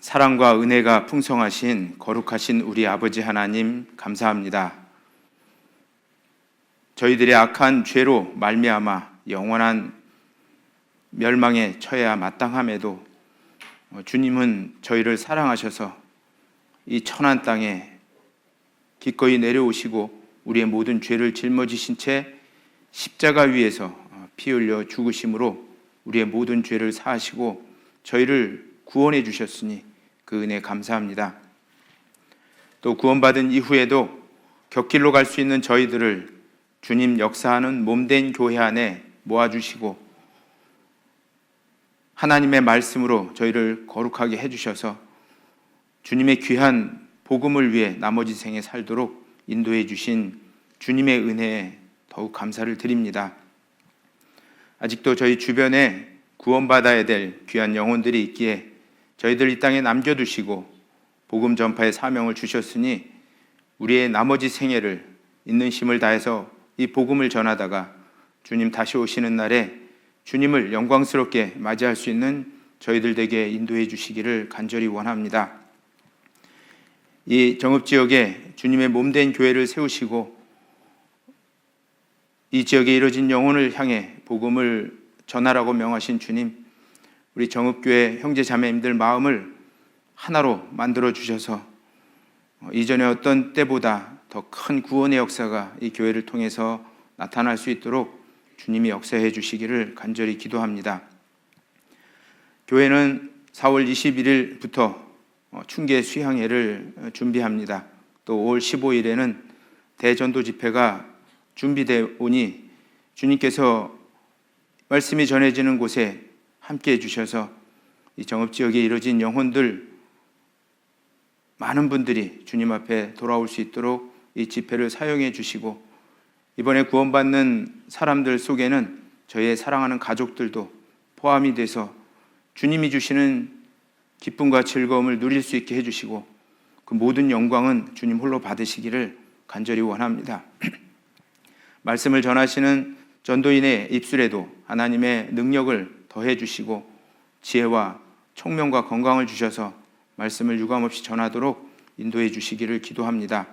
사랑과 은혜가 풍성하신 거룩하신 우리 아버지 하나님 감사합니다. 저희들의 악한 죄로 말미암아 영원한 멸망에 처해야 마땅함에도 주님은 저희를 사랑하셔서 이 천한 땅에 기꺼이 내려오시고 우리의 모든 죄를 짊어지신 채 십자가 위에서 피 흘려 죽으심으로 우리의 모든 죄를 사하시고 저희를 구원해 주셨으니 그 은혜 감사합니다. 또 구원받은 이후에도 곁길로 갈 수 있는 저희들을 주님 역사하는 몸된 교회 안에 모아주시고 하나님의 말씀으로 저희를 거룩하게 해주셔서 주님의 귀한 복음을 위해 나머지 생에 살도록 인도해 주신 주님의 은혜에 더욱 감사를 드립니다. 아직도 저희 주변에 구원받아야 될 귀한 영혼들이 있기에 저희들 이 땅에 남겨두시고 복음 전파의 사명을 주셨으니 우리의 나머지 생애를 있는 힘을 다해서 이 복음을 전하다가 주님 다시 오시는 날에 주님을 영광스럽게 맞이할 수 있는 저희들 되게 인도해 주시기를 간절히 원합니다. 이 정읍지역에 주님의 몸된 교회를 세우시고 이 지역에 이루어진 영혼을 향해 복음을 전하라고 명하신 주님, 우리 정읍교회 형제 자매님들 마음을 하나로 만들어 주셔서 이전의 어떤 때보다 더 큰 구원의 역사가 이 교회를 통해서 나타날 수 있도록 주님이 역사해 주시기를 간절히 기도합니다. 교회는 4월 21일부터 충계 수양회를 준비합니다. 또 5월 15일에는 대전도 집회가 준비되어 오니 주님께서 말씀이 전해지는 곳에 함께해 주셔서 이 정읍지역에 이루어진 영혼들 많은 분들이 주님 앞에 돌아올 수 있도록 이 집회를 사용해 주시고 이번에 구원받는 사람들 속에는 저희의 사랑하는 가족들도 포함이 돼서 주님이 주시는 기쁨과 즐거움을 누릴 수 있게 해주시고 그 모든 영광은 주님 홀로 받으시기를 간절히 원합니다. 말씀을 전하시는 전도인의 입술에도 하나님의 능력을 더해 주시고 지혜와 총명과 건강을 주셔서 말씀을 유감없이 전하도록 인도해 주시기를 기도합니다.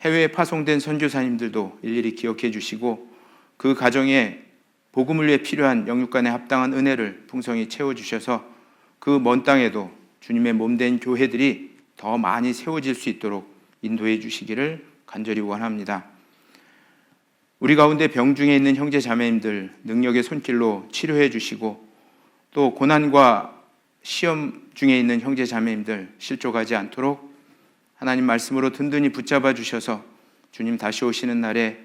해외에 파송된 선교사님들도 일일이 기억해 주시고 그 가정에 복음을 위해 필요한 영육간에 합당한 은혜를 풍성히 채워주셔서 그 먼 땅에도 주님의 몸된 교회들이 더 많이 세워질 수 있도록 인도해 주시기를 간절히 원합니다. 우리 가운데 병 중에 있는 형제 자매님들 능력의 손길로 치료해 주시고 또 고난과 시험 중에 있는 형제 자매님들 실족하지 않도록 하나님 말씀으로 든든히 붙잡아 주셔서 주님 다시 오시는 날에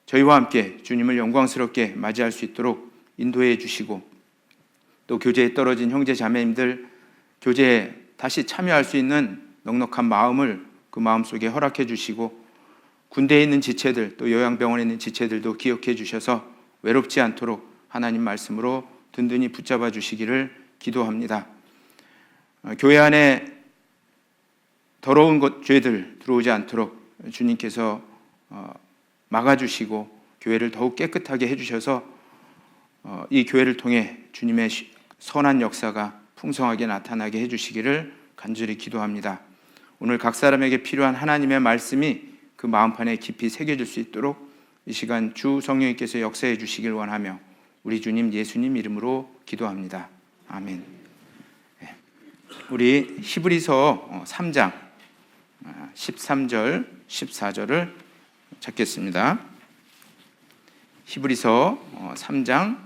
저희와 함께 주님을 영광스럽게 맞이할 수 있도록 인도해 주시고 또 교제에 떨어진 형제 자매님들 교제에 다시 참여할 수 있는 넉넉한 마음을 그 마음속에 허락해 주시고 군대에 있는 지체들 또 요양병원에 있는 지체들도 기억해 주셔서 외롭지 않도록 하나님 말씀으로 든든히 붙잡아 주시기를 기도합니다. 교회 안에 더러운 죄들 들어오지 않도록 주님께서 막아주시고 교회를 더욱 깨끗하게 해주셔서 이 교회를 통해 주님의 선한 역사가 풍성하게 나타나게 해주시기를 간절히 기도합니다. 오늘 각 사람에게 필요한 하나님의 말씀이 그 마음판에 깊이 새겨질 수 있도록 이 시간 주 성령님께서 역사해 주시길 원하며 우리 주님 예수님 이름으로 기도합니다. 아멘. 우리 히브리서 3장 13절, 14절을 찾겠습니다. 히브리서 3장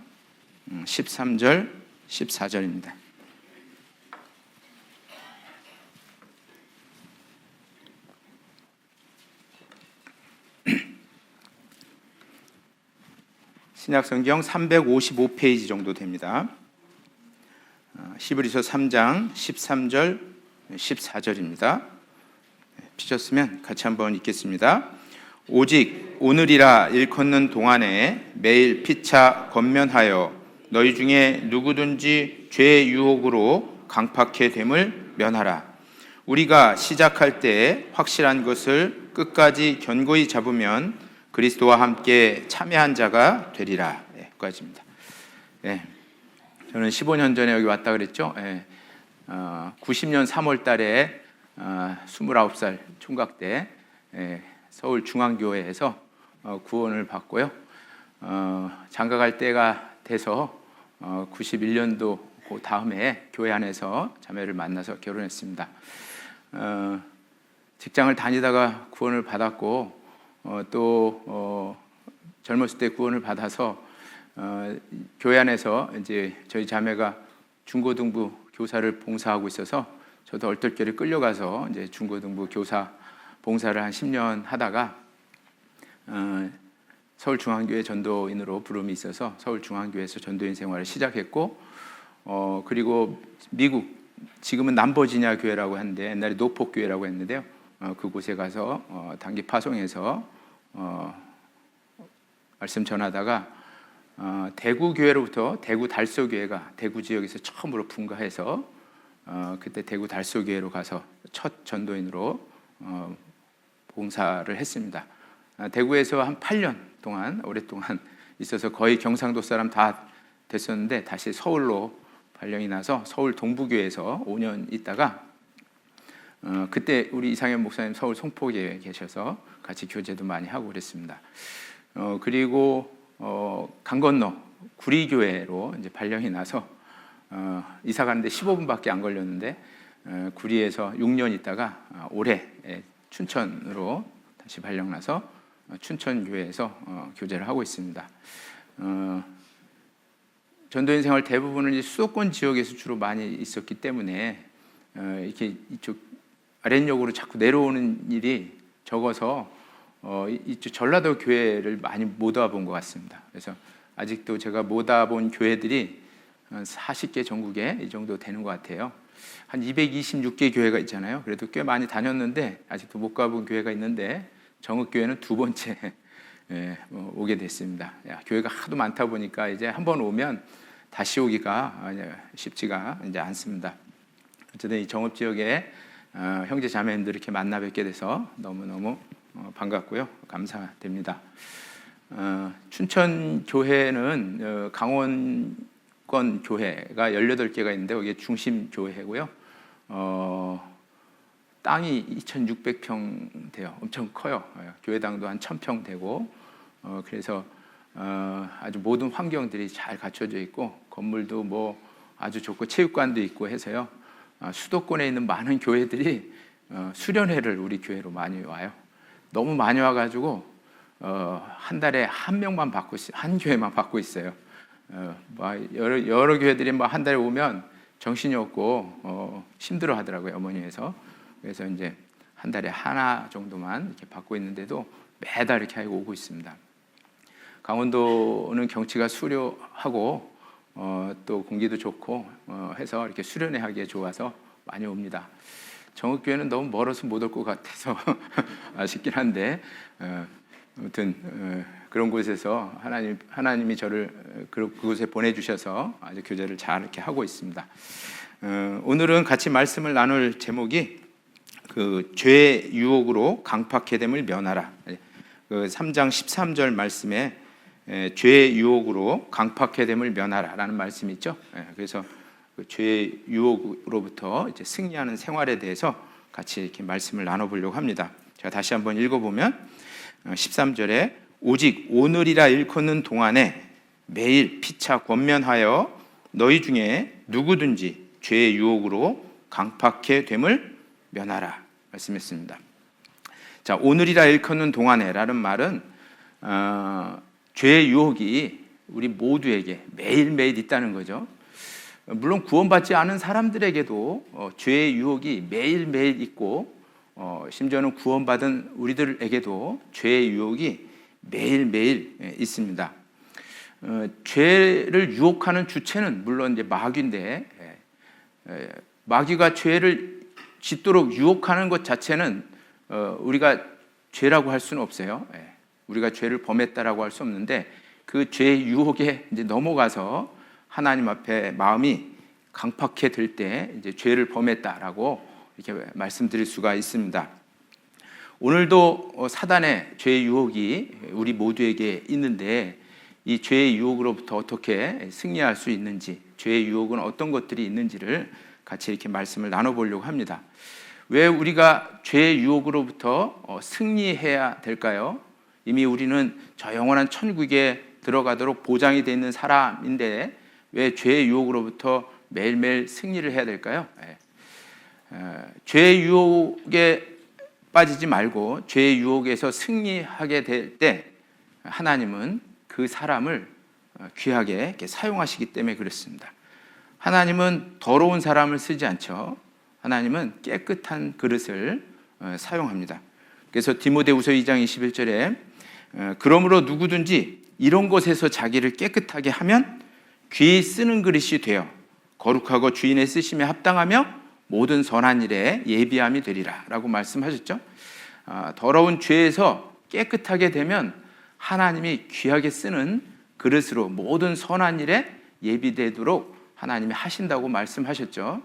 13절, 14절입니다. 신약성경 355페이지 정도 됩니다. 히브리서 3장 13절, 14절입니다. 피셨으면 같이 한번 읽겠습니다. 오직 오늘이라 일컫는 동안에 매일 피차 권면하여 너희 중에 누구든지 죄의 유혹으로 강팍해 됨을 면하라. 우리가 시작할 때 확실한 것을 끝까지 견고히 잡으면 그리스도와 함께 참여한 자가 되리라. 여기까지입니다. 저는 15년 전에 여기 왔다 그랬죠. 90년 3월 달에 29살 총각 때 서울중앙교회에서 구원을 받고요. 장가갈 때가 돼서 91년도 그 다음에 교회 안에서 자매를 만나서 결혼했습니다. 직장을 다니다가 구원을 받았고 또 젊었을 때 구원을 받아서 교회 안에서 이제 저희 자매가 중고등부 교사를 봉사하고 있어서 저도 얼떨결에 끌려가서 이제 중고등부 교사 봉사를 한 10년 하다가 서울중앙교회 전도인으로 부름이 있어서 서울중앙교회에서 전도인 생활을 시작했고 그리고 미국 지금은 남버지니아 교회라고 하는데 옛날에 노폭 교회라고 했는데요. 그곳에 가서 단기 파송해서 말씀 전하다가 대구 교회로부터 대구 달서교회가 대구 지역에서 처음으로 분가해서 그때 대구 달서교회로 가서 첫 전도인으로 봉사를 했습니다. 대구에서 한 8년 동안 오랫동안 있어서 거의 경상도 사람 다 됐었는데 다시 서울로 발령이 나서 서울 동부교회에서 5년 있다가 그때 우리 이상현 목사님 서울 송포교회에 계셔서 같이 교제도 많이 하고 그랬습니다. 그리고 강 건너 구리교회로 이제 발령이 나서 이사 가는데 15분밖에 안 걸렸는데 구리에서 6년 있다가 올해 춘천으로 다시 발령 나서 춘천교회에서 교제를 하고 있습니다. 전도인 생활 대부분은 이제 수도권 지역에서 주로 많이 있었기 때문에 이렇게 이쪽 아랫역으로 자꾸 내려오는 일이 적어서 이쪽 전라도 교회를 많이 못 와본 것 같습니다. 그래서 아직도 제가 못 와본 교회들이 40개 전국에 이 정도 되는 것 같아요. 한 226개 교회가 있잖아요. 그래도 꽤 많이 다녔는데 아직도 못 가본 교회가 있는데 정읍교회는 두 번째 오게 됐습니다. 교회가 하도 많다 보니까 이제 한번 오면 다시 오기가 쉽지가 이제 않습니다. 어쨌든 이 정읍 지역에 형제 자매님들 이렇게 만나 뵙게 돼서 너무너무 반갑고요. 감사됩니다. 춘천 교회는 강원권 교회가 18개가 있는데 여기 중심 교회고요. 땅이 2,600평 돼요. 엄청 커요. 교회당도 한 1,000평 되고 그래서 아주 모든 환경들이 잘 갖춰져 있고 건물도 뭐 아주 좋고 체육관도 있고 해서요. 수도권에 있는 많은 교회들이 수련회를 우리 교회로 많이 와요. 너무 많이 와가지고 한 달에 한 명만 받고 있어요. 한 교회만 받고 있어요. 여러 교회들이 뭐 한 달에 오면 정신이 없고 힘들어 하더라고요. 어머니에서. 그래서 이제 한 달에 하나 정도만 이렇게 받고 있는데도 매달 이렇게 하고 오고 있습니다. 강원도는 경치가 수려하고 또 공기도 좋고 해서 이렇게 수련회 하기에 좋아서 많이 옵니다. 정읍교회는 너무 멀어서 못 올 것 같아서 아쉽긴 한데 아무튼 그런 곳에서 하나님이 저를 그곳에 보내주셔서 아주 교제를 잘 이렇게 하고 있습니다. 오늘은 같이 말씀을 나눌 제목이 그 죄의 유혹으로 강팍해 됨을 면하라. 그 3장 13절 말씀에 죄의 유혹으로 강팍해 됨을 면하라라는 말씀이 있죠. 그래서 그 죄의 유혹으로부터 이제 승리하는 생활에 대해서 같이 이렇게 말씀을 나눠보려고 합니다. 제가 다시 한번 읽어보면 13절에 오직 오늘이라 일컫는 동안에 매일 피차 권면하여 너희 중에 누구든지 죄의 유혹으로 강팍해 됨을 면하라 말씀했습니다. 자, 오늘이라 일컫는 동안에라는 말은 죄의 유혹이 우리 모두에게 매일매일 있다는 거죠. 물론 구원받지 않은 사람들에게도 죄의 유혹이 매일매일 있고 심지어는 구원받은 우리들에게도 죄의 유혹이 매일매일 있습니다. 죄를 유혹하는 주체는 물론 이제 마귀인데 마귀가 죄를 짓도록 유혹하는 것 자체는 우리가 죄라고 할 수는 없어요. 우리가 죄를 범했다라고 할 수 없는데 그 죄의 유혹에 이제 넘어가서 하나님 앞에 마음이 강팍해 들 때 이제 죄를 범했다라고 이렇게 말씀드릴 수가 있습니다. 오늘도 사단의 죄의 유혹이 우리 모두에게 있는데 이 죄의 유혹으로부터 어떻게 승리할 수 있는지, 죄의 유혹은 어떤 것들이 있는지를 같이 이렇게 말씀을 나눠보려고 합니다. 왜 우리가 죄의 유혹으로부터 승리해야 될까요? 이미 우리는 저 영원한 천국에 들어가도록 보장이 되어 있는 사람인데 왜 죄의 유혹으로부터 매일매일 승리를 해야 될까요? 죄의 유혹에 빠지지 말고 죄의 유혹에서 승리하게 될 때 하나님은 그 사람을 귀하게 이렇게 사용하시기 때문에 그렇습니다. 하나님은 더러운 사람을 쓰지 않죠. 하나님은 깨끗한 그릇을 사용합니다. 그래서 디모데후서 2장 21절에 그러므로 누구든지 이런 것에서 자기를 깨끗하게 하면 귀히 쓰는 그릇이 되어 거룩하고 주인의 쓰심에 합당하며 모든 선한 일에 예비함이 되리라 라고 말씀하셨죠. 더러운 죄에서 깨끗하게 되면 하나님이 귀하게 쓰는 그릇으로 모든 선한 일에 예비되도록 하나님이 하신다고 말씀하셨죠.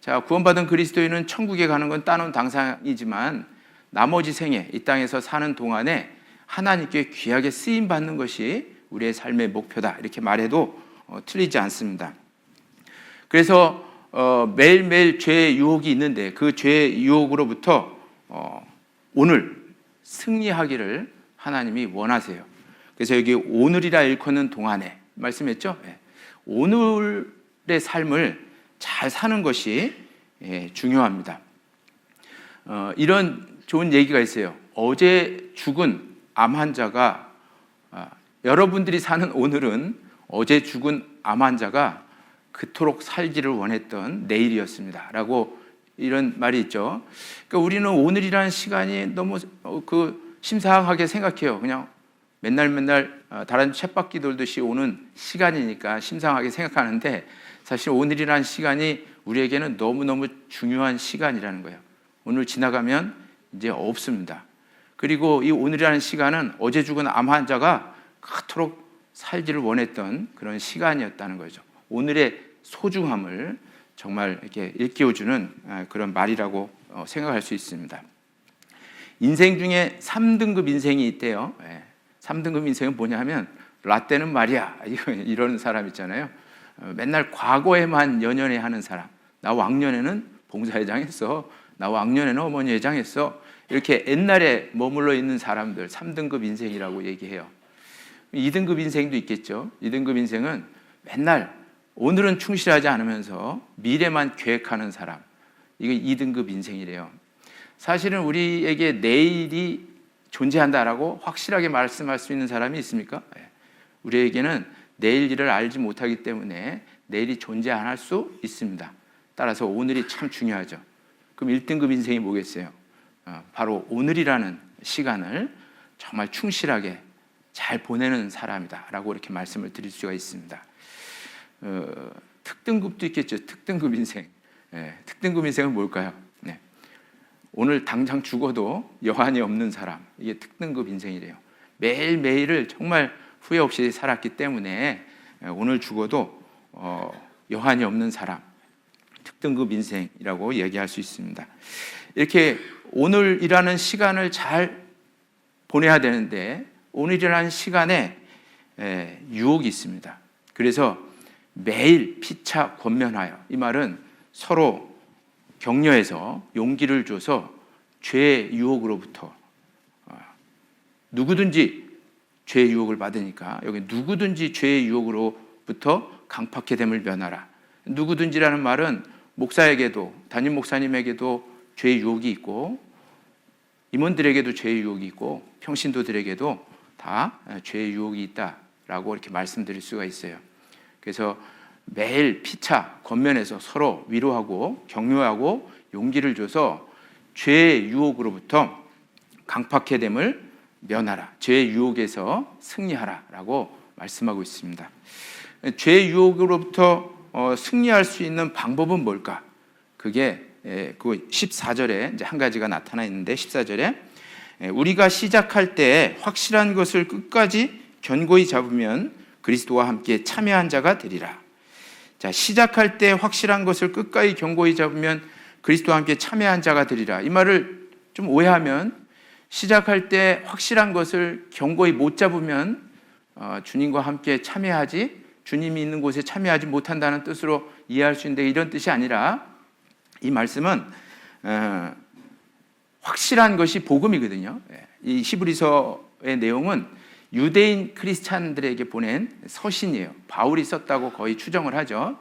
자, 구원받은 그리스도인은 천국에 가는 건 따놓은 당상이지만 나머지 생에 이 땅에서 사는 동안에 하나님께 귀하게 쓰임 받는 것이 우리의 삶의 목표다 이렇게 말해도 틀리지 않습니다. 그래서 매일매일 죄의 유혹이 있는데 그 죄의 유혹으로부터 오늘 승리하기를 하나님이 원하세요. 그래서 여기 오늘이라 일컫는 동안에 말씀했죠. 오늘의 삶을 잘 사는 것이 중요합니다. 이런 좋은 얘기가 있어요. 어제 죽은 암 환자가 여러분들이 사는 오늘은 어제 죽은 암 환자가 그토록 살기를 원했던 내일이었습니다 라고 이런 말이 있죠. 그러니까 우리는 오늘이라는 시간이 너무 심상하게 생각해요. 그냥 맨날 다른 쳇바퀴 돌듯이 오는 시간이니까 심상하게 생각하는데 사실 오늘이라는 시간이 우리에게는 너무너무 중요한 시간이라는 거예요. 오늘 지나가면 이제 없습니다. 그리고 이 오늘이라는 시간은 어제 죽은 암 환자가 그토록 살기를 원했던 그런 시간이었다는 거죠. 오늘의 소중함을 정말 이렇게 일깨워주는 그런 말이라고 생각할 수 있습니다. 인생 중에 3등급 인생이 있대요. 3등급 인생은 뭐냐 하면 라떼는 말이야 이런 사람 있잖아요. 맨날 과거에만 연연해 하는 사람. 나 왕년에는 봉사회장 했어. 나 왕년에는 어머니 회장 했어. 이렇게 옛날에 머물러 있는 사람들 3등급 인생이라고 얘기해요. 2등급 인생도 있겠죠. 2등급 인생은 맨날 오늘은 충실하지 않으면서 미래만 계획하는 사람. 이게 2등급 인생이래요. 사실은 우리에게 내일이 존재한다라고 확실하게 말씀할 수 있는 사람이 있습니까? 우리에게는 내일 일을 알지 못하기 때문에 내일이 존재 안 할 수 있습니다. 따라서 오늘이 참 중요하죠. 그럼 1등급 인생이 뭐겠어요? 바로 오늘이라는 시간을 정말 충실하게 잘 보내는 사람이다 라고 이렇게 말씀을 드릴 수가 있습니다. 특등급도 있겠죠. 특등급 인생. 특등급 인생은 뭘까요? 오늘 당장 죽어도 여한이 없는 사람. 이게 특등급 인생이래요. 매일매일을 정말 후회 없이 살았기 때문에 오늘 죽어도 여한이 없는 사람. 특등급 인생이라고 얘기할 수 있습니다. 이렇게 오늘이라는 시간을 잘 보내야 되는데 오늘이라는 시간에 유혹이 있습니다. 그래서 매일 피차 권면하여, 이 말은 서로 격려해서 용기를 줘서 죄의 유혹으로부터, 누구든지 죄의 유혹을 받으니까 여기 누구든지 죄의 유혹으로부터 강팍해 됨을 면하라. 누구든지라는 말은 목사에게도, 담임 목사님에게도 죄의 유혹이 있고 임원들에게도 죄의 유혹이 있고 평신도들에게도 다 죄의 유혹이 있다라고 이렇게 말씀드릴 수가 있어요. 그래서 매일 피차 권면해서 서로 위로하고 격려하고 용기를 줘서 죄의 유혹으로부터 강팍해 됨을 면하라. 죄의 유혹에서 승리하라라고 말씀하고 있습니다. 죄의 유혹으로부터 승리할 수 있는 방법은 뭘까? 그게 그 14절에 이제 한 가지가 나타나 있는데 14절에 우리가 시작할 때 확실한 것을 끝까지 견고히 잡으면 그리스도와 함께 참여한 자가 되리라. 자, 시작할 때 확실한 것을 끝까지 견고히 잡으면 그리스도와 함께 참여한 자가 되리라. 이 말을 좀 오해하면 시작할 때 확실한 것을 견고히 못 잡으면 주님과 함께 참여하지, 주님이 있는 곳에 참여하지 못한다는 뜻으로 이해할 수 있는데 이런 뜻이 아니라 이 말씀은 확실한 것이 복음이거든요. 이 히브리서의 내용은 유대인 크리스찬들에게 보낸 서신이에요. 바울이 썼다고 거의 추정을 하죠.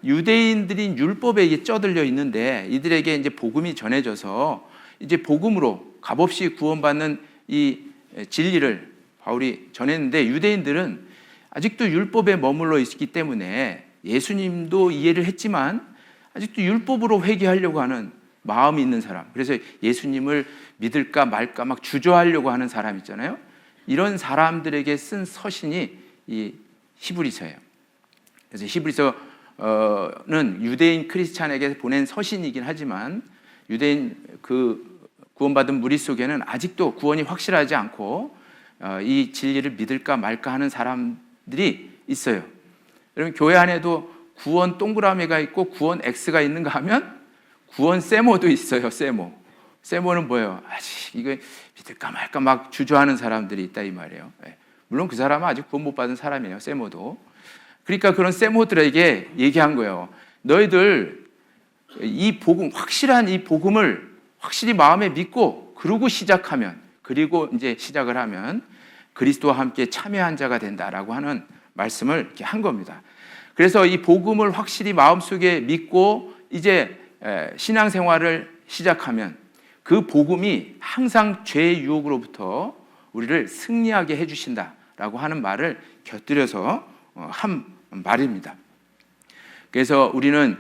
유대인들이 율법에 쩌들려 있는데 이들에게 이제 복음이 전해져서 이제 복음으로 값없이 구원받는 이 진리를 바울이 전했는데, 유대인들은 아직도 율법에 머물러 있기 때문에 예수님도 이해를 했지만 아직도 율법으로 회개하려고 하는 마음이 있는 사람, 그래서 예수님을 믿을까 말까 막 주저하려고 하는 사람 있잖아요. 이런 사람들에게 쓴 서신이 이 히브리서예요. 그래서 히브리서는 유대인 크리스찬에게 보낸 서신이긴 하지만 유대인 그 구원받은 무리 속에는 아직도 구원이 확실하지 않고 이 진리를 믿을까 말까 하는 사람들이 있어요. 여러분, 교회 안에도 구원 동그라미가 있고 구원 X가 있는가 하면 구원 세모도 있어요. 세모는 뭐예요? 아직 이거 믿을까 말까 막 주저하는 사람들이 있다 이 말이에요. 물론 그 사람은 아직 구원 못 받은 사람이에요. 세모도. 그러니까 그런 세모들에게 얘기한 거예요. 너희들 이 복음, 확실한 이 복음을 확실히 마음에 믿고 그리고 이제 시작을 하면 그리스도와 함께 참여한 자가 된다라고 하는 말씀을 이렇게 한 겁니다. 그래서 이 복음을 확실히 마음속에 믿고 이제 신앙생활을 시작하면 그 복음이 항상 죄의 유혹으로부터 우리를 승리하게 해주신다라고 하는 말을 곁들여서 한 말입니다. 그래서 우리는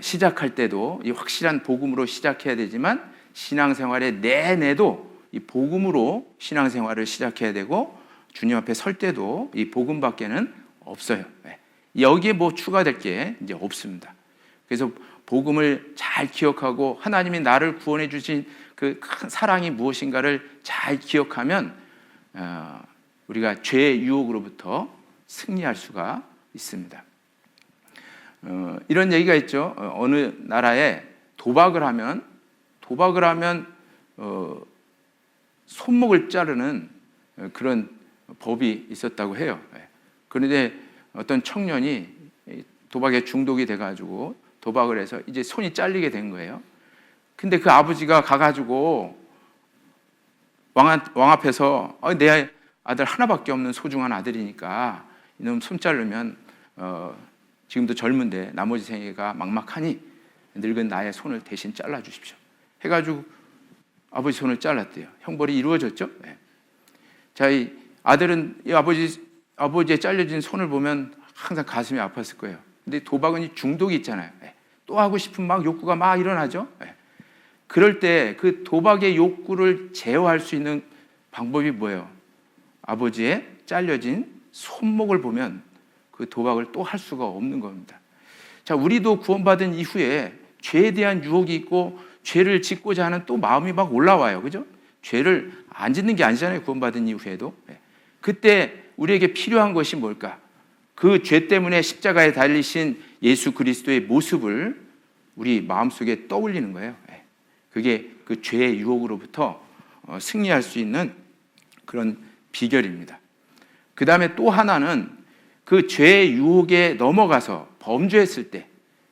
시작할 때도 이 확실한 복음으로 시작해야 되지만 신앙생활의 내내도 이 복음으로 신앙생활을 시작해야 되고 주님 앞에 설 때도 이 복음밖에는 없어요. 여기에 뭐 추가될 게 이제 없습니다. 그래서 복음을 잘 기억하고 하나님이 나를 구원해 주신 그 큰 사랑이 무엇인가를 잘 기억하면 우리가 죄의 유혹으로부터 승리할 수가 있습니다. 이런 얘기가 있죠. 어느 나라에 도박을 하면 손목을 자르는 그런 법이 있었다고 해요. 그런데 어떤 청년이 도박에 중독이 돼가지고 도박을 해서 이제 손이 잘리게 된 거예요. 근데 그 아버지가 가가지고 왕 앞에서 내 아들 하나밖에 없는 소중한 아들이니까 이놈 손 자르면 지금도 젊은데 나머지 생애가 막막하니 늙은 나의 손을 대신 잘라주십시오 해가지고 아버지 손을 잘랐대요. 형벌이 이루어졌죠. 자, 이 아들은 이 아버지의 잘려진 손을 보면 항상 가슴이 아팠을 거예요. 근데 도박은 중독이 있잖아요. 또 하고 싶은 막 욕구가 막 일어나죠. 그럴 때 그 도박의 욕구를 제어할 수 있는 방법이 뭐예요? 아버지의 잘려진 손목을 보면 그 도박을 또 할 수가 없는 겁니다. 자, 우리도 구원받은 이후에 죄에 대한 유혹이 있고 죄를 짓고자 하는 또 마음이 막 올라와요. 그죠? 죄를 안 짓는 게 아니잖아요. 구원받은 이후에도. 그때 우리에게 필요한 것이 뭘까? 그 죄 때문에 십자가에 달리신 예수 그리스도의 모습을 우리 마음속에 떠올리는 거예요. 그게 그 죄의 유혹으로부터 승리할 수 있는 그런 비결입니다. 그 다음에 또 하나는 그 죄의 유혹에 넘어가서 범죄했을 때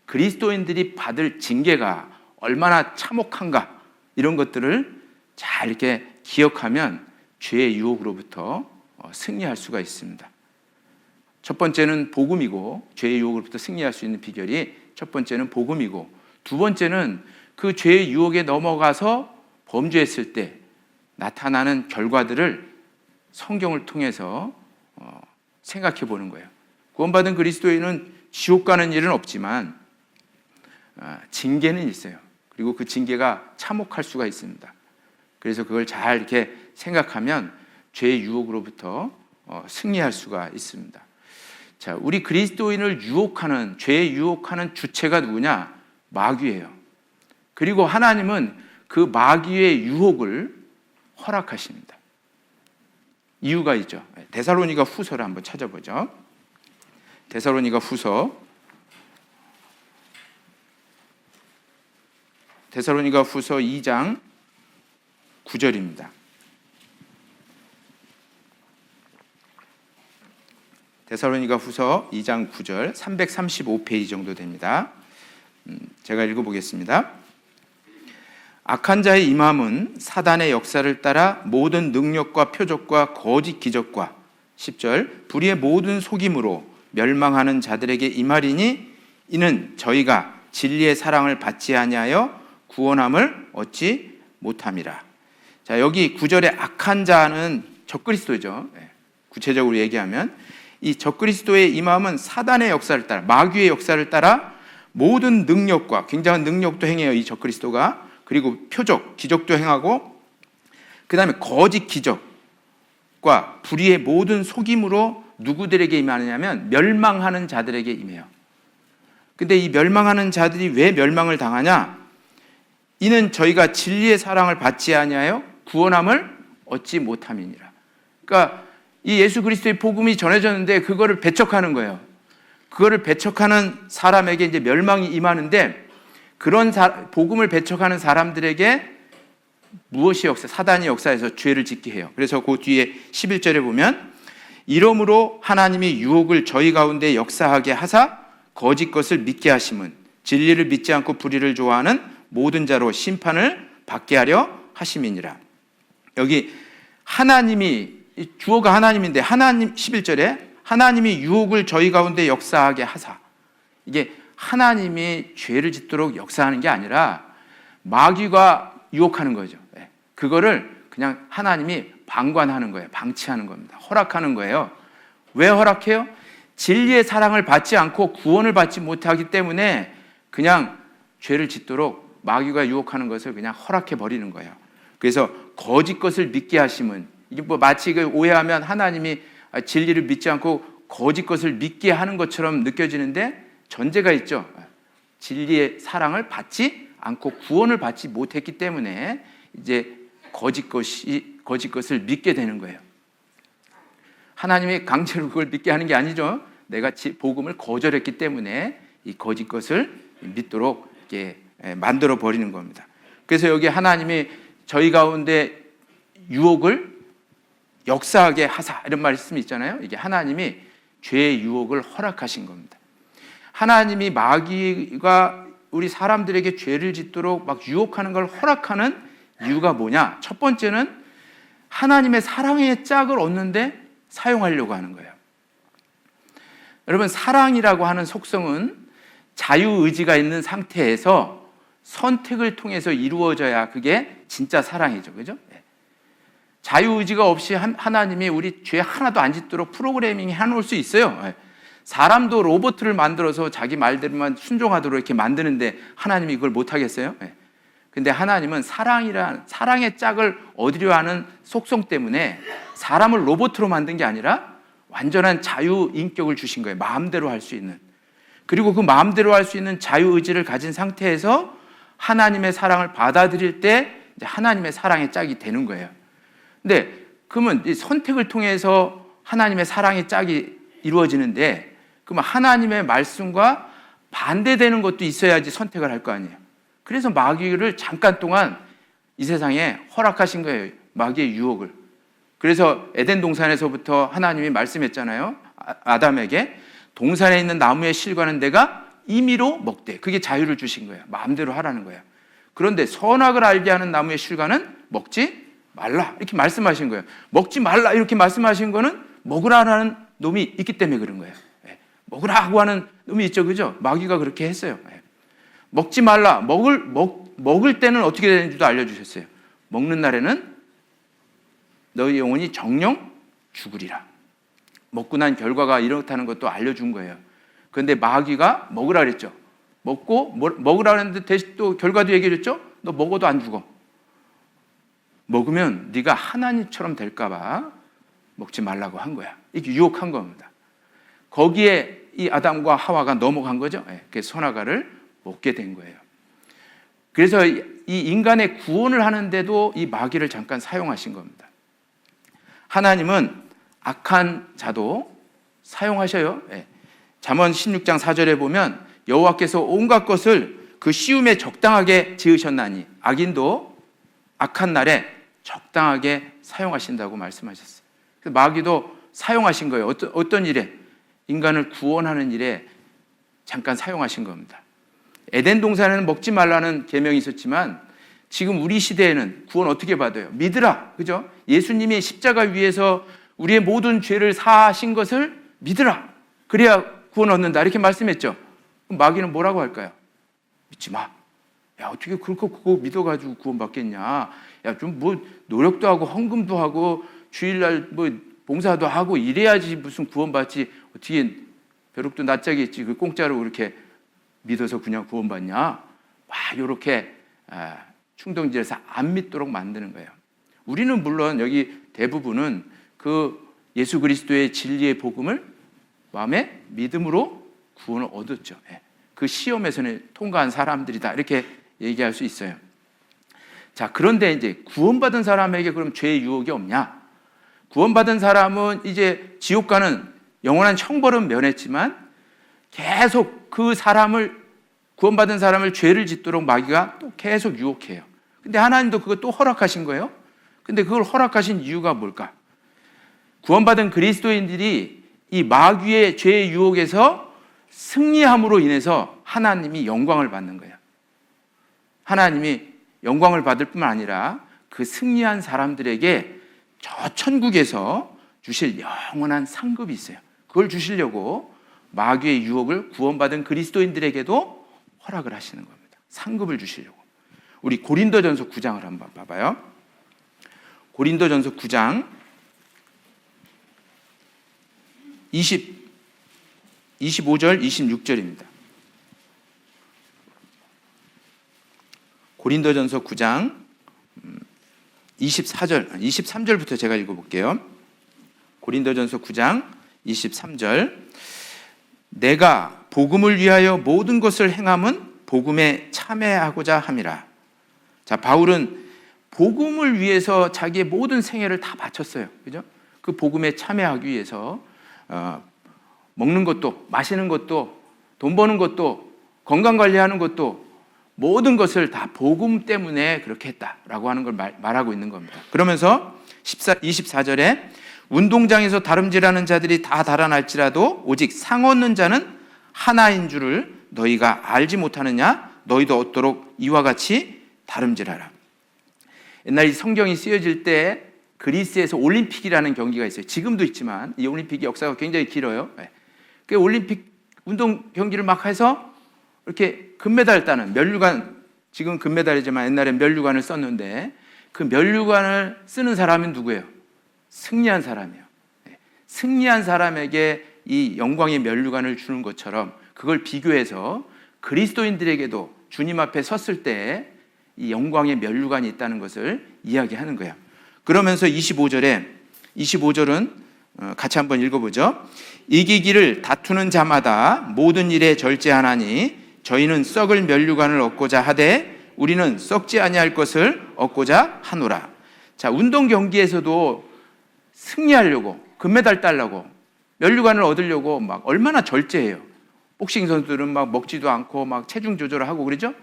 그리스도인들이 받을 징계가 얼마나 참혹한가, 이런 것들을 잘 이렇게 기억하면 죄의 유혹으로부터 승리할 수가 있습니다. 첫 번째는 복음이고, 죄의 유혹으로부터 승리할 수 있는 비결이 첫 번째는 복음이고, 두 번째는 그 죄의 유혹에 넘어가서 범죄했을 때 나타나는 결과들을 성경을 통해서 생각해 보는 거예요. 구원받은 그리스도인은 지옥 가는 일은 없지만 징계는 있어요. 그리고 그 징계가 참혹할 수가 있습니다. 그래서 그걸 잘 이렇게 생각하면 죄의 유혹으로부터 승리할 수가 있습니다. 자, 우리 그리스도인을 유혹하는, 죄에 유혹하는 주체가 누구냐? 마귀예요. 그리고 하나님은 그 마귀의 유혹을 허락하십니다. 이유가 있죠. 데살로니가 후서를 한번 찾아보죠. 데살로니가 후서 2장 9절입니다. 데살로니가 후서 2장 9절, 335페이지 정도 됩니다. 제가 읽어보겠습니다. 악한 자의 임함은 사단의 역사를 따라 모든 능력과 표적과 거짓 기적과 10절 불의의 모든 속임으로 멸망하는 자들에게 임하리니 이는 저희가 진리의 사랑을 받지 아니하여 구원함을 얻지 못함이라. 자, 여기 9절에 악한 자는 적그리스도죠. 구체적으로 얘기하면 이 적그리스도의 임함은 사단의 역사를 따라, 마귀의 역사를 따라 모든 능력과, 굉장한 능력도 행해요, 이 적그리스도가. 그리고 표적, 기적도 행하고, 그 다음에 거짓 기적과 불의의 모든 속임으로 누구들에게 임하느냐면 멸망하는 자들에게 임해요. 근데 이 멸망하는 자들이 왜 멸망을 당하냐? 이는 저희가 진리의 사랑을 받지 아니하여 구원함을 얻지 못함이니라. 그러니까 이 예수 그리스도의 복음이 전해졌는데 그거를 배척하는 거예요. 그거를 배척하는 사람에게 이제 멸망이 임하는데, 그런 복음을 배척하는 사람들에게 무엇이 사단이 역사에서 죄를 짓게 해요. 그래서 그 뒤에 11절에 보면 이러므로 하나님이 유혹을 저희 가운데 역사하게 하사 거짓 것을 믿게 하심은 진리를 믿지 않고 불의를 좋아하는 모든 자로 심판을 받게 하려 하심이니라. 여기 하나님이, 주어가 하나님인데, 하나님 11절에 하나님이 유혹을 저희 가운데 역사하게 하사, 이게 하나님이 죄를 짓도록 역사하는 게 아니라 마귀가 유혹하는 거죠. 그거를 그냥 하나님이 방관하는 거예요. 방치하는 겁니다. 허락하는 거예요. 왜 허락해요? 진리의 사랑을 받지 않고 구원을 받지 못하기 때문에 그냥 죄를 짓도록 마귀가 유혹하는 것을 그냥 허락해 버리는 거예요. 그래서 거짓 것을 믿게 하심은, 이게 뭐 마치 오해하면 하나님이 진리를 믿지 않고 거짓 것을 믿게 하는 것처럼 느껴지는데 전제가 있죠. 진리의 사랑을 받지 않고 구원을 받지 못했기 때문에 이제 거짓 것을 믿게 되는 거예요. 하나님이 강제로 그걸 믿게 하는 게 아니죠. 내가 복음을 거절했기 때문에 이 거짓 것을 믿도록 이렇게 만들어 버리는 겁니다. 그래서 여기 하나님이 저희 가운데 유혹을 역사하게 하사, 이런 말씀이 있잖아요. 이게 하나님이 죄의 유혹을 허락하신 겁니다. 하나님이 마귀가 우리 사람들에게 죄를 짓도록 막 유혹하는 걸 허락하는 이유가 뭐냐? 첫 번째는 하나님의 사랑의 짝을 얻는데 사용하려고 하는 거예요. 여러분, 사랑이라고 하는 속성은 자유의지가 있는 상태에서 선택을 통해서 이루어져야 그게 진짜 사랑이죠. 그죠? 자유의지가 없이 하나님이 우리 죄 하나도 안 짓도록 프로그래밍 해놓을 수 있어요. 사람도 로봇을 만들어서 자기 말대로만 순종하도록 이렇게 만드는데 하나님이 그걸 못하겠어요? 근데 하나님은 사랑의 짝을 얻으려 하는 속성 때문에 사람을 로봇으로 만든 게 아니라 완전한 자유 인격을 주신 거예요. 마음대로 할 수 있는. 그리고 그 마음대로 할 수 있는 자유의지를 가진 상태에서 하나님의 사랑을 받아들일 때 이제 하나님의 사랑의 짝이 되는 거예요. 근데 그러면 이 선택을 통해서 하나님의 사랑의 짝이 이루어지는데, 그러면 하나님의 말씀과 반대되는 것도 있어야지 선택을 할 거 아니에요. 그래서 마귀를 잠깐 동안 이 세상에 허락하신 거예요. 마귀의 유혹을. 그래서 에덴 동산에서부터 하나님이 말씀했잖아요. 아담에게 동산에 있는 나무의 실과는 내가 임의로 먹되, 그게 자유를 주신 거예요. 마음대로 하라는 거예요. 그런데 선악을 알게 하는 나무의 실과는 먹지 말라, 이렇게 말씀하신 거예요. 먹지 말라 이렇게 말씀하신 거는 먹으라는 놈이 있기 때문에 그런 거예요. 먹으라고 하는 놈이 있죠. 그죠? 마귀가 그렇게 했어요. 먹지 말라. 먹을 때는 어떻게 되는지도 알려주셨어요. 먹는 날에는 너희 영혼이 정령 죽으리라. 먹고 난 결과가 이렇다는 것도 알려준 거예요. 그런데 마귀가 먹으라 그랬죠. 먹으라 그랬는데 대신 또 결과도 얘기해 줬죠. 너 먹어도 안 죽어. 먹으면 네가 하나님처럼 될까 봐 먹지 말라고 한 거야. 이렇게 유혹한 겁니다. 거기에 이 아담과 하와가 넘어간 거죠. 그래서 선악과를 먹게 된 거예요. 그래서 이 인간의 구원을 하는데도 이 마귀를 잠깐 사용하신 겁니다. 하나님은 악한 자도 사용하셔요. 잠언 16장 4절에 보면 여호와께서 온갖 것을 그 시움에 적당하게 지으셨나니 악인도 악한 날에 적당하게 사용하신다고 말씀하셨어요. 그래서 마귀도 사용하신 거예요. 어떤 일에? 인간을 구원하는 일에 잠깐 사용하신 겁니다. 에덴 동산에는 먹지 말라는 계명이 있었지만 지금 우리 시대에는 구원 어떻게 받아요? 믿으라. 그죠? 예수님이 십자가 위에서 우리의 모든 죄를 사하신 것을 믿으라. 그래야 구원 얻는다. 이렇게 말씀했죠. 그럼 마귀는 뭐라고 할까요? 믿지 마. 야, 어떻게 그거 믿어가지고 구원 받겠냐? 야, 좀 뭐 노력도 하고 헌금도 하고 주일날 뭐 봉사도 하고 이래야지 무슨 구원 받지. 어떻게 벼룩도 낯짝이 있지. 그 공짜로 그렇게 믿어서 그냥 구원 받냐? 막 이렇게 충동질에서 안 믿도록 만드는 거예요. 우리는 물론 여기 대부분은 그 예수 그리스도의 진리의 복음을 마음에 믿음으로 구원을 얻었죠. 그 시험에서는 통과한 사람들이다. 이렇게 얘기할 수 있어요. 자, 그런데 이제 구원받은 사람에게 그럼 죄의 유혹이 없냐? 구원받은 사람은 이제 지옥 가는 영원한 형벌은 면했지만 계속 그 사람을, 구원받은 사람을 죄를 짓도록 마귀가 또 계속 유혹해요. 근데 하나님도 그거 또 허락하신 거예요. 근데 그걸 허락하신 이유가 뭘까? 구원받은 그리스도인들이 이 마귀의 죄의 유혹에서 승리함으로 인해서 하나님이 영광을 받는 거예요. 하나님이 영광을 받을 뿐만 아니라 그 승리한 사람들에게 저 천국에서 주실 영원한 상급이 있어요. 그걸 주시려고 마귀의 유혹을 구원받은 그리스도인들에게도 허락을 하시는 겁니다. 상급을 주시려고. 우리 고린도전서 9장을 한번 봐봐요. 고린도전서 9장 25절 26절입니다. 고린도전서 9장 23절부터 제가 읽어볼게요. 고린도전서 9장 23절. 내가 복음을 위하여 모든 것을 행함은 복음에 참여하고자 함이라. 자, 바울은 복음을 위해서 자기의 모든 생애를 다 바쳤어요. 그죠? 그 복음에 참여하기 위해서 먹는 것도, 마시는 것도, 돈 버는 것도, 건강 관리하는 것도 모든 것을 다 복음 때문에 그렇게 했다라고 하는 걸 말하고 있는 겁니다. 그러면서 24절에 운동장에서 다름질하는 자들이 다 달아날지라도 오직 상 얻는 자는 하나인 줄을 너희가 알지 못하느냐? 너희도 얻도록 이와 같이 다름질하라. 옛날 이 성경이 쓰여질 때 그리스에서 올림픽이라는 경기가 있어요. 지금도 있지만 이 올림픽의 역사가 굉장히 길어요. 그 올림픽 운동 경기를 막 해서 이렇게 금메달 따는 면류관, 지금 금메달이지만 옛날엔 면류관을 썼는데 그 면류관을 쓰는 사람은 누구예요? 승리한 사람이에요. 승리한 사람에게 이 영광의 면류관을 주는 것처럼 그걸 비교해서 그리스도인들에게도 주님 앞에 섰을 때 이 영광의 면류관이 있다는 것을 이야기하는 거예요. 그러면서 25절은 같이 한번 읽어보죠. 이기기를 다투는 자마다 모든 일에 절제하나니 저희는 썩을 면류관을 얻고자 하되 우리는 썩지 아니할 것을 얻고자 하노라. 자, 운동 경기에서도 승리하려고, 금메달 따려고, 면류관을 얻으려고 막 얼마나 절제해요. 복싱 선수들은 막 먹지도 않고 막 체중 조절을 하고 그러죠.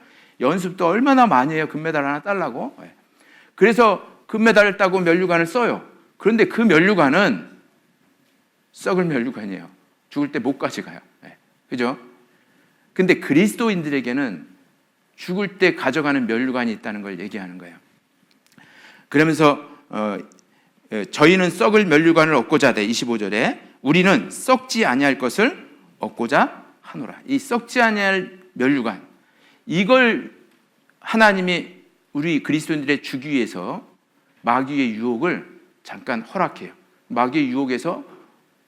연습도 얼마나 많이 해요. 금메달 하나 따려고. 그래서 금메달을 따고 면류관을 써요. 그런데 그 면류관은 썩을 면류관이에요. 죽을 때 못 가져가요. 그죠? 근데 그리스도인들에게는 죽을 때 가져가는 면류관이 있다는 걸 얘기하는 거예요. 그러면서 저희는 썩을 면류관을 얻고자 하되 25절에 우리는 썩지 아니할 것을 얻고자 하노라. 이 썩지 아니할 면류관, 이걸 하나님이 우리 그리스도인들의 주기 위해서 마귀의 유혹을 잠깐 허락해요. 마귀의 유혹에서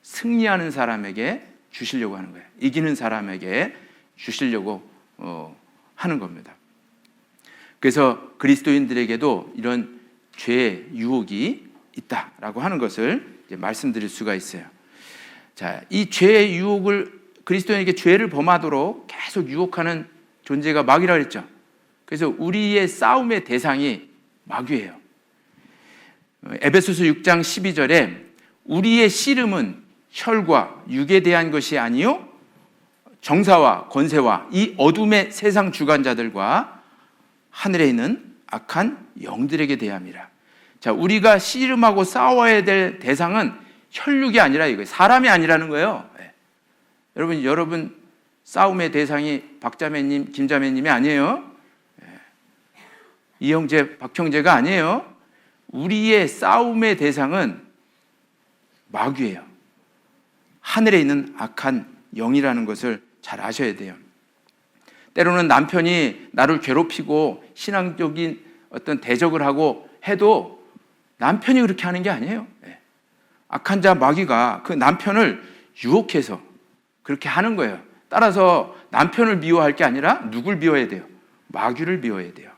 승리하는 사람에게 주시려고 하는 거예요. 이기는 사람에게 주시려고 하는 겁니다. 그래서 그리스도인들에게도 이런 죄의 유혹이 있다라고 하는 것을 이제 말씀드릴 수가 있어요. 자, 이 죄의 유혹을, 그리스도인에게 죄를 범하도록 계속 유혹하는 존재가 마귀라고 했죠. 그래서 우리의 싸움의 대상이 마귀예요. 에베소서 6장 12절에 우리의 씨름은 혈과 육에 대한 것이 아니요 정사와 권세와 이 어둠의 세상 주관자들과 하늘에 있는 악한 영들에게 대함이라. 자, 우리가 씨름하고 싸워야 될 대상은 혈육이 아니라 이거예요. 사람이 아니라는 거예요. 여러분 싸움의 대상이 박자매님, 김자매님이 아니에요. 이형제, 박형제가 아니에요. 우리의 싸움의 대상은 마귀예요. 하늘에 있는 악한 영이라는 것을 잘 아셔야 돼요. 때로는 남편이 나를 괴롭히고 신앙적인 어떤 대적을 하고 해도 남편이 그렇게 하는 게 아니에요. 악한 자 마귀가 그 남편을 유혹해서 그렇게 하는 거예요. 따라서 남편을 미워할 게 아니라 누굴 미워해야 돼요? 마귀를 미워해야 돼요.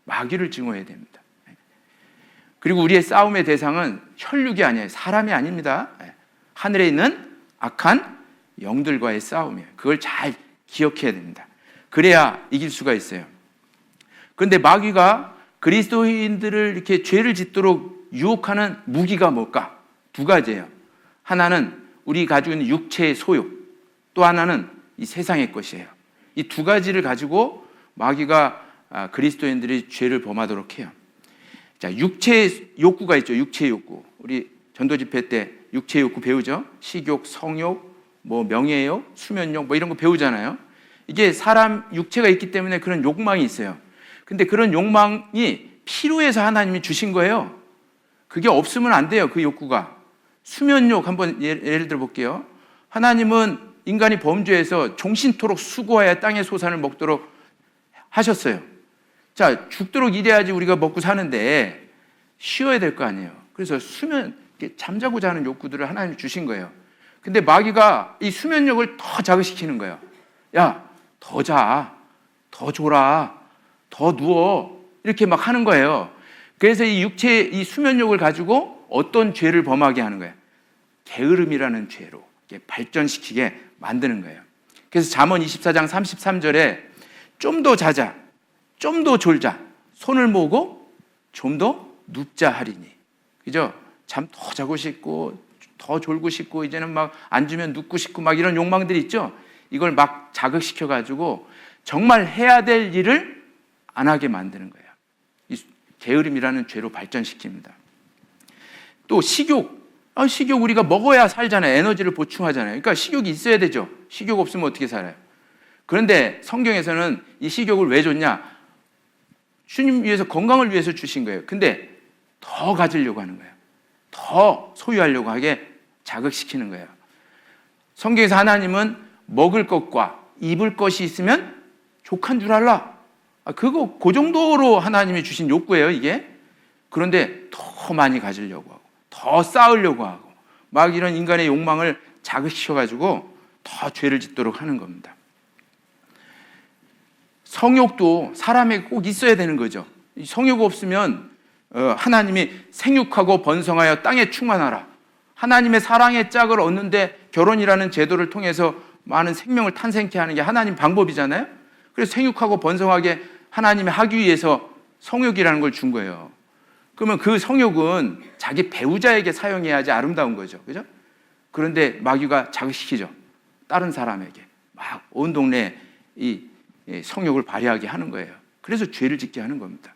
마귀를 증오해야 됩니다. 그리고 우리의 싸움의 대상은 혈육이 아니에요. 사람이 아닙니다. 하늘에 있는 악한 영들과의 싸움이에요. 그걸 잘 기억해야 됩니다. 그래야 이길 수가 있어요. 그런데 마귀가 그리스도인들을 이렇게 죄를 짓도록 유혹하는 무기가 뭘까? 두 가지예요. 하나는 우리 가지고 있는 육체의 소욕, 또 하나는 이 세상의 것이에요. 이 두 가지를 가지고 마귀가 그리스도인들이 죄를 범하도록 해요. 자, 육체의 욕구가 있죠. 육체의 욕구. 우리 전도 집회 때 육체의 욕구 배우죠. 식욕, 성욕, 뭐 명예욕, 수면욕, 뭐 이런 거 배우잖아요. 이게 사람 육체가 있기 때문에 그런 욕망이 있어요. 근데 그런 욕망이 필요해서 하나님이 주신 거예요. 그게 없으면 안 돼요. 그 욕구가. 수면욕 한번 예를 들어 볼게요. 하나님은 인간이 범죄해서 종신토록 수고하여 땅의 소산을 먹도록 하셨어요. 자, 죽도록 일해야지 우리가 먹고 사는데 쉬어야 될 거 아니에요. 그래서 수면, 잠자고자 하는 욕구들을 하나님이 주신 거예요. 근데 마귀가 이 수면욕을 더 자극시키는 거예요. 야, 더 자, 더 졸아, 더 누워, 이렇게 막 하는 거예요. 그래서 이 육체의 이 수면욕을 가지고 어떤 죄를 범하게 하는 거예요? 게으름이라는 죄로 발전시키게 만드는 거예요. 그래서 잠언 24장 33절에 좀 더 자자, 좀 더 졸자, 손을 모으고 좀 더 눕자 하리니. 그죠? 잠 더 자고 싶고 더 졸고 싶고 이제는 막 앉으면 눕고 싶고 막 이런 욕망들이 있죠. 이걸 막 자극시켜 가지고 정말 해야 될 일을 안 하게 만드는 거예요. 이 게으름이라는 죄로 발전시킵니다. 또 식욕. 식욕 우리가 먹어야 살잖아요. 에너지를 보충하잖아요. 그러니까 식욕이 있어야 되죠. 식욕 없으면 어떻게 살아요? 그런데 성경에서는 이 식욕을 왜 줬냐? 주님 위해서, 건강을 위해서 주신 거예요. 근데 더 가지려고 하는 거예요. 더 소유하려고 하게 자극시키는 거예요. 성경에서 하나님은 먹을 것과 입을 것이 있으면 족한 줄 알라. 그거 그 정도로 하나님이 주신 욕구예요, 이게. 그런데 더 많이 가지려고 하고 더 쌓으려고 하고 막 이런 인간의 욕망을 자극시켜가지고 더 죄를 짓도록 하는 겁니다. 성욕도 사람에게 꼭 있어야 되는 거죠. 성욕 없으면 하나님이 생육하고 번성하여 땅에 충만하라. 하나님의 사랑의 짝을 얻는데 결혼이라는 제도를 통해서 많은 생명을 탄생케 하는 게 하나님 방법이잖아요. 그래서 생육하고 번성하게 하나님이 하기 위해서 성욕이라는 걸 준 거예요. 그러면 그 성욕은 자기 배우자에게 사용해야지 아름다운 거죠. 그죠? 그런데 마귀가 자극시키죠. 다른 사람에게. 막 온 동네에 이 성욕을 발휘하게 하는 거예요. 그래서 죄를 짓게 하는 겁니다.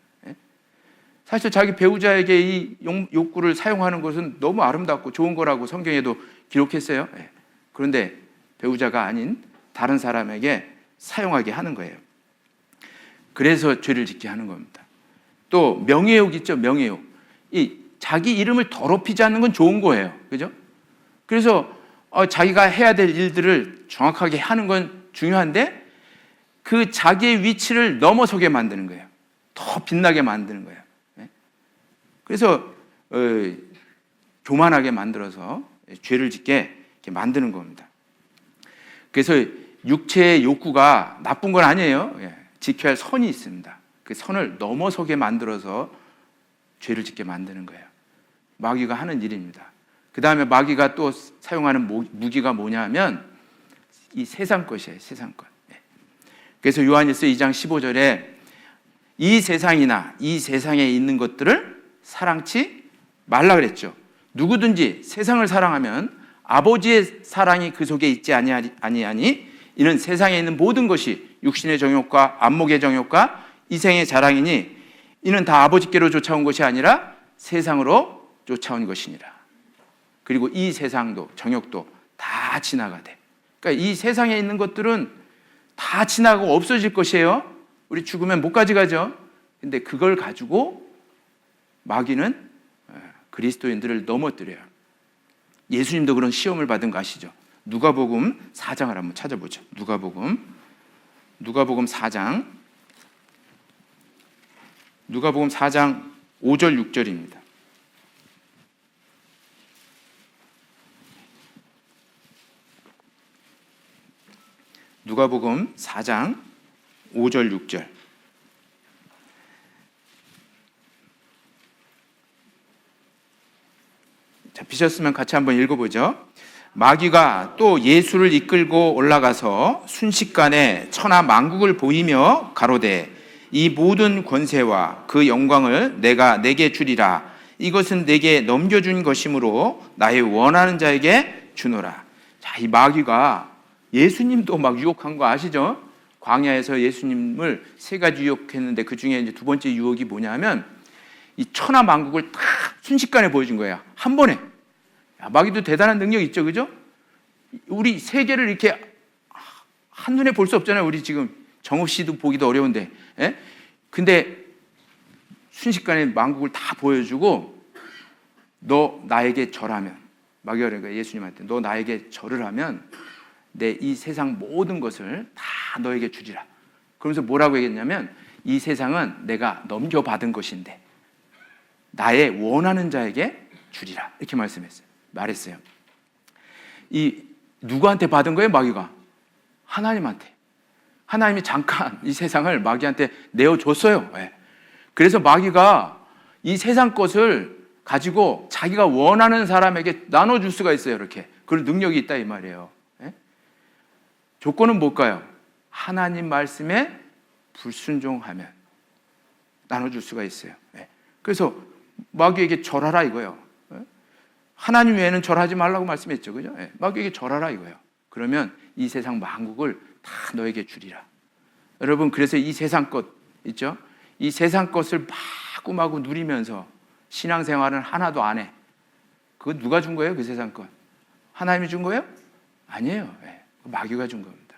사실 자기 배우자에게 이 욕구를 사용하는 것은 너무 아름답고 좋은 거라고 성경에도 기록했어요. 그런데 배우자가 아닌 다른 사람에게 사용하게 하는 거예요. 그래서 죄를 짓게 하는 겁니다. 또 명예욕 있죠. 명예욕. 이 자기 이름을 더럽히지 않는 건 좋은 거예요. 그죠? 그래서 자기가 해야 될 일들을 정확하게 하는 건 중요한데 그 자기의 위치를 넘어서게 만드는 거예요. 더 빛나게 만드는 거예요. 그래서 교만하게 만들어서 죄를 짓게 이렇게 만드는 겁니다. 그래서 육체의 욕구가 나쁜 건 아니에요. 지켜야 할 선이 있습니다. 그 선을 넘어서게 만들어서 죄를 짓게 만드는 거예요. 마귀가 하는 일입니다. 그 다음에 마귀가 또 사용하는 무기가 뭐냐면 이 세상 것이에요. 세상 것. 그래서 요한일서 2장 15절에 이 세상이나 이 세상에 있는 것들을 사랑치 말라 그랬죠. 누구든지 세상을 사랑하면 아버지의 사랑이 그 속에 있지 아니하니 이는 세상에 있는 모든 것이 육신의 정욕과 안목의 정욕과 이생의 자랑이니 이는 다 아버지께로 쫓아온 것이 아니라 세상으로 쫓아온 것이니라. 그리고 이 세상도 정욕도 다 지나가되. 그러니까 이 세상에 있는 것들은 다 지나고 없어질 것이에요. 우리 죽으면 못 가져가죠. 근데 그걸 가지고 마귀는 그리스도인들을 넘어뜨려요. 예수님도 그런 시험을 받은 거 아시죠? 누가복음 4장을 한번 찾아보죠. 누가복음 4장 5절 6절입니다. 누가복음 4장 5절 6절. 자, 피셨으면 같이 한번 읽어보죠. 마귀가 또 예수를 이끌고 올라가서 순식간에 천하 만국을 보이며 가로되 이 모든 권세와 그 영광을 내가 내게 주리라. 이것은 내게 넘겨준 것이므로 나의 원하는 자에게 주노라. 자, 이 마귀가 예수님도 막 유혹한 거 아시죠? 광야에서 예수님을 세 가지 유혹했는데 그 중에 이제 두 번째 유혹이 뭐냐면 이 천하 만국을 다 순식간에 보여준 거예요. 한 번에. 야, 마귀도 대단한 능력이 있죠, 그죠? 우리 세계를 이렇게 한눈에 볼 수 없잖아요. 우리 지금 정읍 씨도 보기도 어려운데. 예? 근데 순식간에 만국을 다 보여주고 너 나에게 절하면, 마귀가 그러니까 예수님한테 너 나에게 절을 하면 내 이 세상 모든 것을 다 너에게 주리라. 그러면서 뭐라고 얘기했냐면 이 세상은 내가 넘겨받은 것인데 나의 원하는 자에게 주리라. 이렇게 말했어요. 이 누구한테 받은 거예요, 마귀가? 하나님한테. 하나님이 잠깐 이 세상을 마귀한테 내어줬어요. 네. 그래서 마귀가 이 세상 것을 가지고 자기가 원하는 사람에게 나눠줄 수가 있어요. 이렇게. 그런 능력이 있다 이 말이에요. 네? 조건은 뭘까요? 하나님 말씀에 불순종하면 나눠줄 수가 있어요. 네. 그래서 마귀에게 절하라 이거예요. 네? 하나님 외에는 절하지 말라고 말씀했죠. 그죠? 네. 마귀에게 절하라 이거예요. 그러면 이 세상 만국을 다 너에게 주리라. 여러분, 그래서 이 세상 것 있죠? 이 세상 것을 마구마구 누리면서 신앙생활은 하나도 안 해. 그거 누가 준 거예요? 그 세상 것. 하나님이 준 거예요? 아니에요. 네. 마귀가 준 겁니다.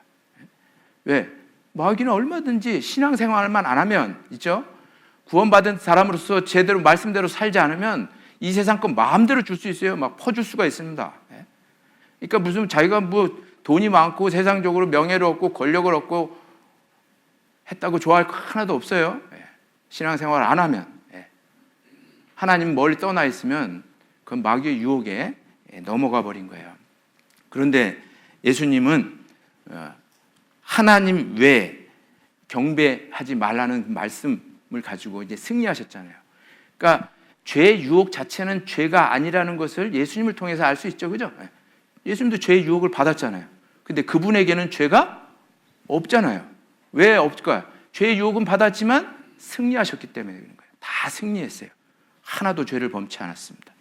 왜? 마귀는 얼마든지 신앙생활만 안 하면 있죠? 구원받은 사람으로서 제대로 말씀대로 살지 않으면 이 세상 것 마음대로 줄 수 있어요. 막 퍼줄 수가 있습니다. 네. 그러니까 무슨 자기가 뭐 돈이 많고 세상적으로 명예를 얻고 권력을 얻고 했다고 좋아할 거 하나도 없어요. 신앙생활 안 하면. 하나님 멀리 떠나 있으면 그건 마귀의 유혹에 넘어가 버린 거예요. 그런데 예수님은 하나님 외에 경배하지 말라는 말씀을 가지고 이제 승리하셨잖아요. 그러니까 죄의 유혹 자체는 죄가 아니라는 것을 예수님을 통해서 알 수 있죠. 그죠? 예수님도 죄의 유혹을 받았잖아요. 근데 그분에게는 죄가 없잖아요. 왜 없을까요? 죄의 유혹은 받았지만 승리하셨기 때문에 그런 거예요. 다 승리했어요. 하나도 죄를 범치 않았습니다.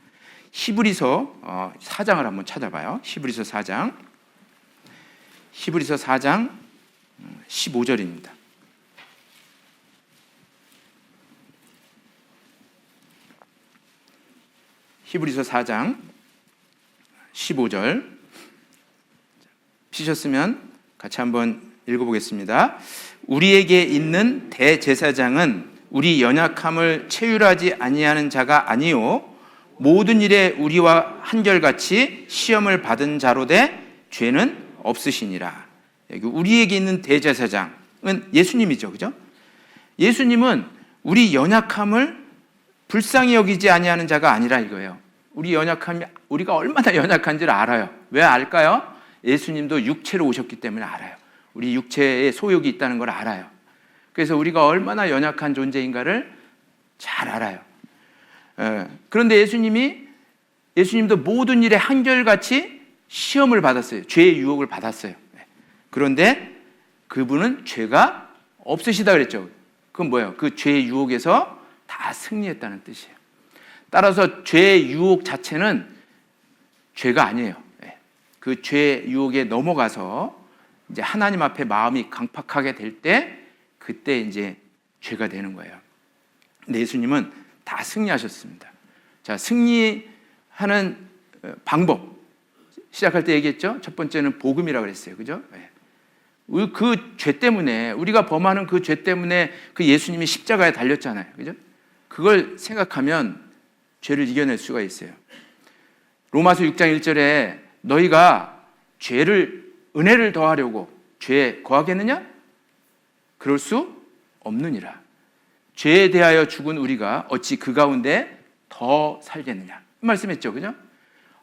히브리서 4장을 한번 찾아봐요. 히브리서 4장 15절입니다. 히브리서 4장 15절 피셨으면 같이 한번 읽어보겠습니다. 우리에게 있는 대제사장은 우리 연약함을 체휼하지 아니하는 자가 아니요 모든 일에 우리와 한결같이 시험을 받은 자로 돼 죄는 없으시니라. 여기 우리에게 있는 대제사장은 예수님이죠, 그죠? 예수님은 우리 연약함을 불쌍히 여기지 아니하는 자가 아니라 이거예요. 우리가 얼마나 연약한지를 알아요. 왜 알까요? 예수님도 육체로 오셨기 때문에 알아요. 우리 육체에 소욕이 있다는 걸 알아요. 그래서 우리가 얼마나 연약한 존재인가를 잘 알아요. 그런데 예수님도 모든 일에 한결같이 시험을 받았어요. 죄의 유혹을 받았어요. 그런데 그분은 죄가 없으시다 그랬죠. 그건 뭐예요? 그 죄의 유혹에서 다 승리했다는 뜻이에요. 따라서 죄의 유혹 자체는 죄가 아니에요. 그 죄의 유혹에 넘어가서 이제 하나님 앞에 마음이 강팍하게 될 때 그때 이제 죄가 되는 거예요. 근데 예수님은 다 승리하셨습니다. 자, 승리하는 방법 시작할 때 얘기했죠. 첫 번째는 복음이라고 그랬어요, 그죠? 그 죄 때문에, 우리가 범하는 그 죄 때문에 그 예수님이 십자가에 달렸잖아요. 그죠? 그걸 생각하면 죄를 이겨낼 수가 있어요. 로마서 6장 1절에 너희가 은혜를 더하려고 죄에 거하겠느냐? 그럴 수 없느니라. 죄에 대하여 죽은 우리가 어찌 그 가운데 더 살겠느냐? 말씀했죠. 그죠?